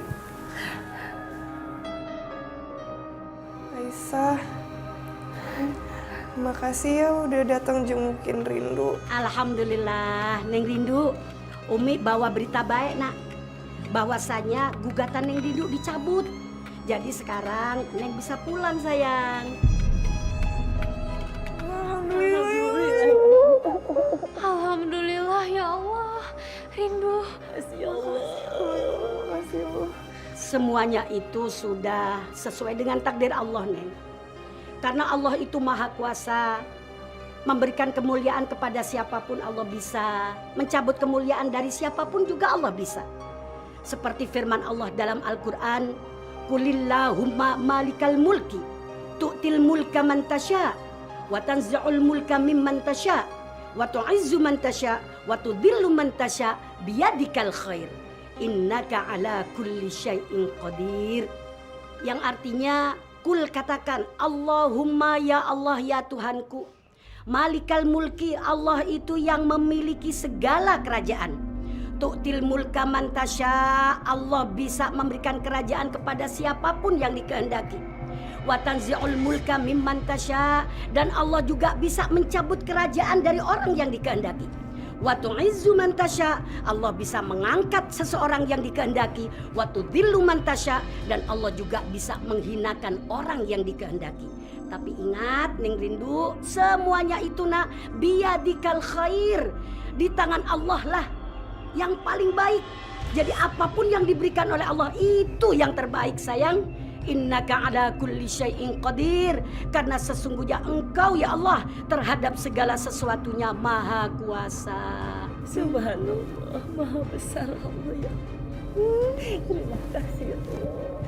Aisyah. Makasih ya udah datang jengukin Rindu. Alhamdulillah, Neng Rindu. Umi bawa berita baik, Nak. Bahwasanya gugatan Neng Rindu dicabut. Jadi sekarang Neng bisa pulang, sayang. Alhamdulillah ya Allah. Rindu. Masya Allah. Semuanya itu sudah sesuai dengan takdir Allah, Neng. Karena Allah itu maha kuasa. Memberikan kemuliaan kepada siapapun Allah bisa. Mencabut kemuliaan dari siapapun juga Allah bisa. Seperti firman Allah dalam Al-Quran. Qulillahumma malikal mulki. Tu'til mulka man tasya. Wa tanzi'ul mulka mimman tasya. Wa tu'izzu man tasya. Wa tudhillu man tasya. Biyadikal khair. Innaka ala kulli syai'in qadir. Yang artinya, kul katakan, Allahumma ya Allah ya Tuhanku. Malikal mulki, Allah itu yang memiliki segala kerajaan. Tu'til mulka man tasya, Allah bisa memberikan kerajaan kepada siapapun yang dikehendaki. Wa tanzi'ul mulka mimman tasya, dan Allah juga bisa mencabut kerajaan dari orang yang dikehendaki. Wa tu'izzu man tasya. Allah bisa mengangkat seseorang yang dikehendaki. Wa tudhillu man tasya. Dan Allah juga bisa menghinakan orang yang dikehendaki. Tapi ingat Neng Rindu, semuanya itu nak biyadikal khair. Di tangan Allah lah yang paling baik. Jadi apapun yang diberikan oleh Allah itu yang terbaik sayang. Innaka ala kulli syai'in qadir. Karena sesungguhnya engkau ya Allah terhadap segala sesuatunya maha kuasa. Subhanallah, maha besar Allah ya. Terima kasih ya Allah.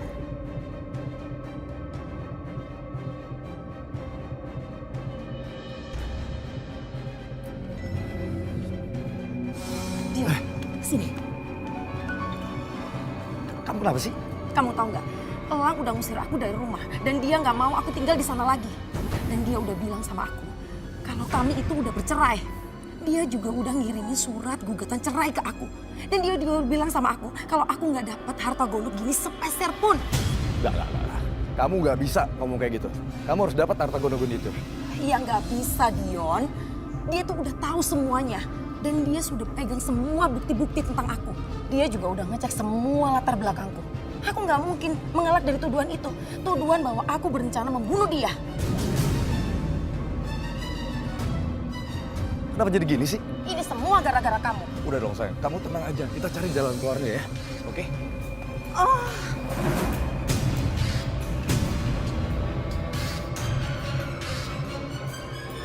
Dia, sini. Kamu kenapa sih? Kamu tahu nggak? Elang udah ngusir aku dari rumah dan dia nggak mau aku tinggal di sana lagi. Dan dia udah bilang sama aku kalau kami itu udah bercerai. Dia juga udah ngirimin surat gugatan cerai ke aku. Dan dia juga bilang sama aku kalau aku nggak dapat harta gondok gini sepeser pun. Lah. Kamu nggak bisa ngomong kayak gitu. Kamu harus dapat harta gondok itu. Iya nggak bisa Dion. Dia tuh udah tahu semuanya. Dan dia sudah pegang semua bukti-bukti tentang aku. Dia juga udah ngecek semua latar belakangku. Aku nggak mungkin mengelak dari tuduhan itu. Tuduhan bahwa aku berencana membunuh dia. Kenapa jadi gini sih? Ini semua gara-gara kamu. Udah dong sayang, kamu tenang aja. Kita cari jalan keluarnya ya, oke? Oh.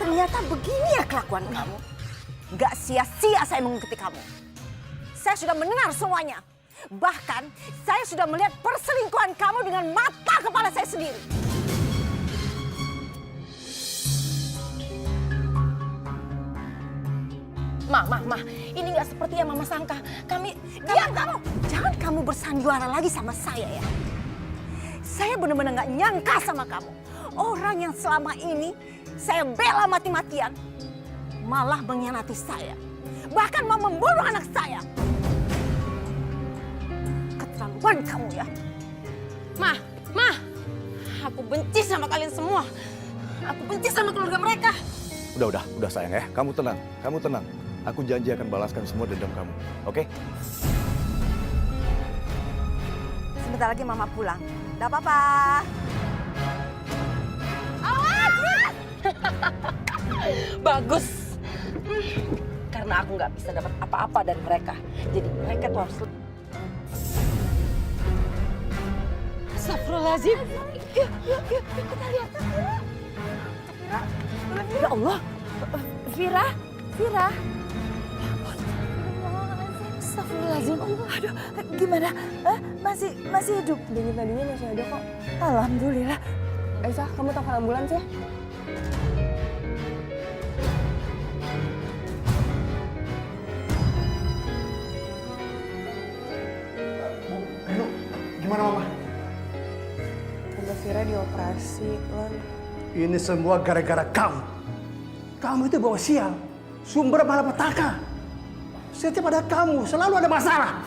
Ternyata begini ya kelakuan kamu. Gak sia-sia saya mengikuti kamu. Saya sudah mendengar semuanya. Bahkan saya sudah melihat perselingkuhan kamu dengan mata kepala saya sendiri. Ma, ini nggak seperti yang Mama sangka. Diam kamu! Jangan kamu bersandiwara lagi sama saya ya. Saya benar-benar nggak nyangka sama kamu. Orang yang selama ini saya bela mati-matian, malah mengkhianati saya. Bahkan mau membunuh anak saya. Keterlaluan kamu ya. Ma, aku benci sama kalian semua. Aku benci sama keluarga mereka. Udah sayang ya. Kamu tenang. Aku janji akan balaskan semua dendam kamu, oke? Sebentar lagi Mama pulang. Gak apa-apa. Awas! Bagus. Karena aku nggak bisa dapat apa-apa dari mereka. Jadi mereka tuh harus... Astagfirullahaladzim. Yuk, kita lihat. Ya Allah. Vira. Astagfirullahaladzim. Aduh, gimana? Masih hidup? Denyut nadinya masih ada kok. Alhamdulillah. Aisyah, kamu telepon ambulans ya? Gimana Mama? Tante Vira dioperasi, Lan. Ini semua gara-gara kamu. Kamu itu bawa sial. Sumber malapetaka. Setiap ada kamu, selalu ada masalah.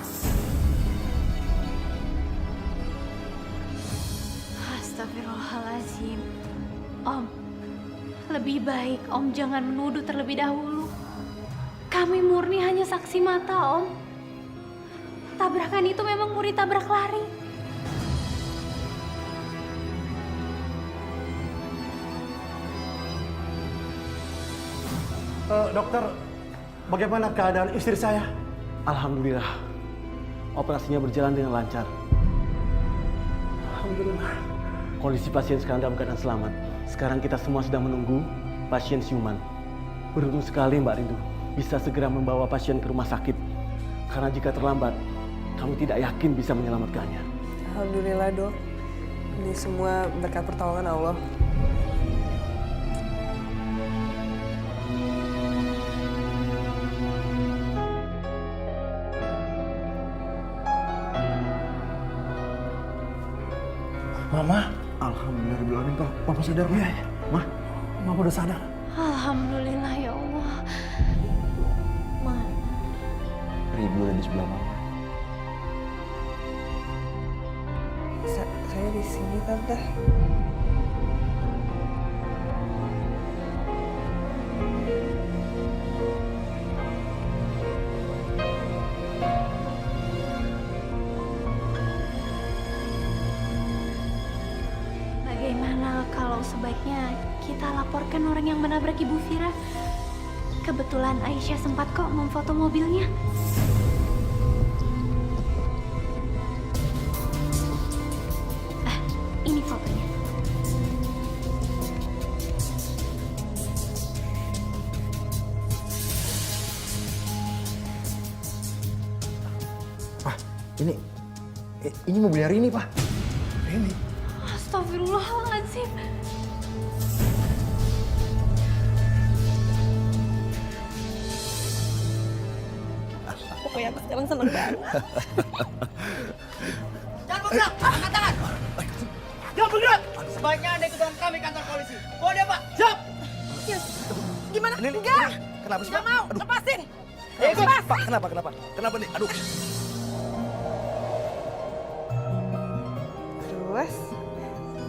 Astagfirullahaladzim. Om, lebih baik Om jangan menuduh terlebih dahulu. Kami murni hanya saksi mata, Om. Tabrakan itu memang murni tabrak lari. Dokter, bagaimana keadaan istri saya? Alhamdulillah, operasinya berjalan dengan lancar. Alhamdulillah. Kondisi pasien sekarang dalam keadaan selamat. Sekarang kita semua sedang menunggu pasien siuman. Beruntung sekali Mbak Rindu bisa segera membawa pasien ke rumah sakit. Karena jika terlambat, kami tidak yakin bisa menyelamatkannya. Alhamdulillah dok. Ini semua berkat pertolongan Allah. Mama, alhamdulillah, Papa sadar. Iya, Ma, Mama udah sadar. Alhamdulillah ya Allah. Ma. Ribu ada di sebelah Mama. Saya di sini, Tante. yang menabrak Ibu Fira. Kebetulan Aisyah sempat kok memfoto mobilnya. Ini fotonya. Pak, ini mobilnya Rini, Pak. Rini. Astagfirullahaladzim. Pokoknya aku sekarang seneng banget. Jangan bergerak, angkat tangan. Jangan bergerak. Sebaiknya Anda ikut dengan kami kantor polisi. Bawa dia, Pak. Siap. Yes. Gimana? Ini, Enggak. Kenapa sih, Nggak Pak? mau. Lepasin. Ikut. Lepas. Pak, kenapa? Kenapa nih? Aduh.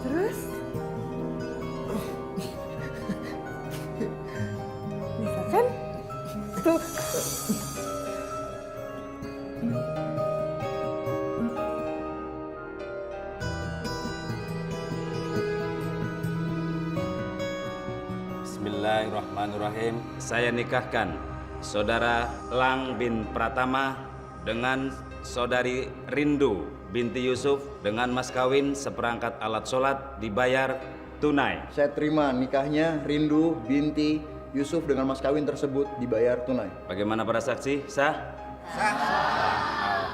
Terus? Bisa kan? Tuh. Bismillahirrahmanirrahim. Saya nikahkan Saudara Lang bin Pratama dengan Saudari Rindu binti Yusuf dengan mas kawin seperangkat alat sholat dibayar tunai. Saya terima nikahnya Rindu binti Yusuf dengan mas kawin tersebut dibayar tunai. Bagaimana para saksi? Sah? Sah.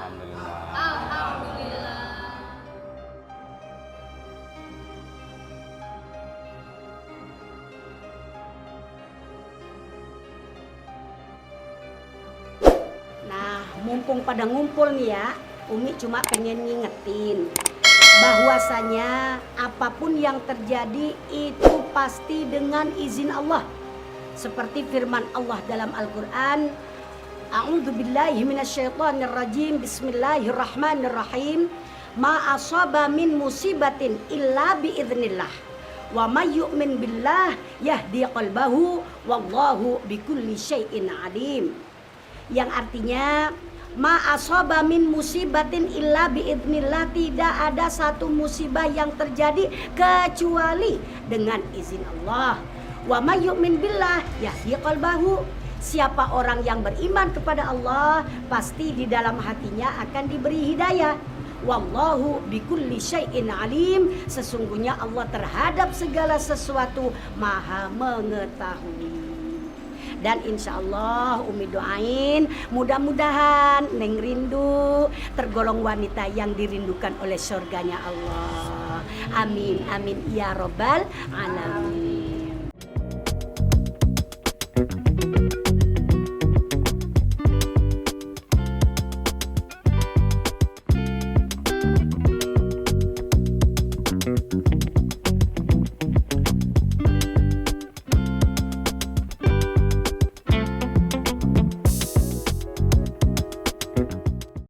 Alhamdulillah. Nah, mumpung pada ngumpul nih ya, Umi cuma pengen ngingetin bahwasanya apapun yang terjadi itu pasti dengan izin Allah. Seperti firman Allah dalam Al-Qur'an, A'udzubillahi minasyaitonirrajim. Bismillahirrahmanirrahim. Ma asaba min musibatin illa biiznillah. Wa may yu'min billah yahdi qalbahu wallahu bikulli syai'in alim. Yang artinya ma asaba min musibatin illa biidznillah, tidak ada satu musibah yang terjadi kecuali dengan izin Allah. Wa may yu'min billah yahdi qalbahu. Siapa orang yang beriman kepada Allah pasti di dalam hatinya akan diberi hidayah. Wallahu bikulli syai'in alim. Sesungguhnya Allah terhadap segala sesuatu maha mengetahui. Dan insya Allah Umi doain mudah-mudahan Neng Rindu tergolong wanita yang dirindukan oleh surganya Allah. Amin, amin ya robbal alamin.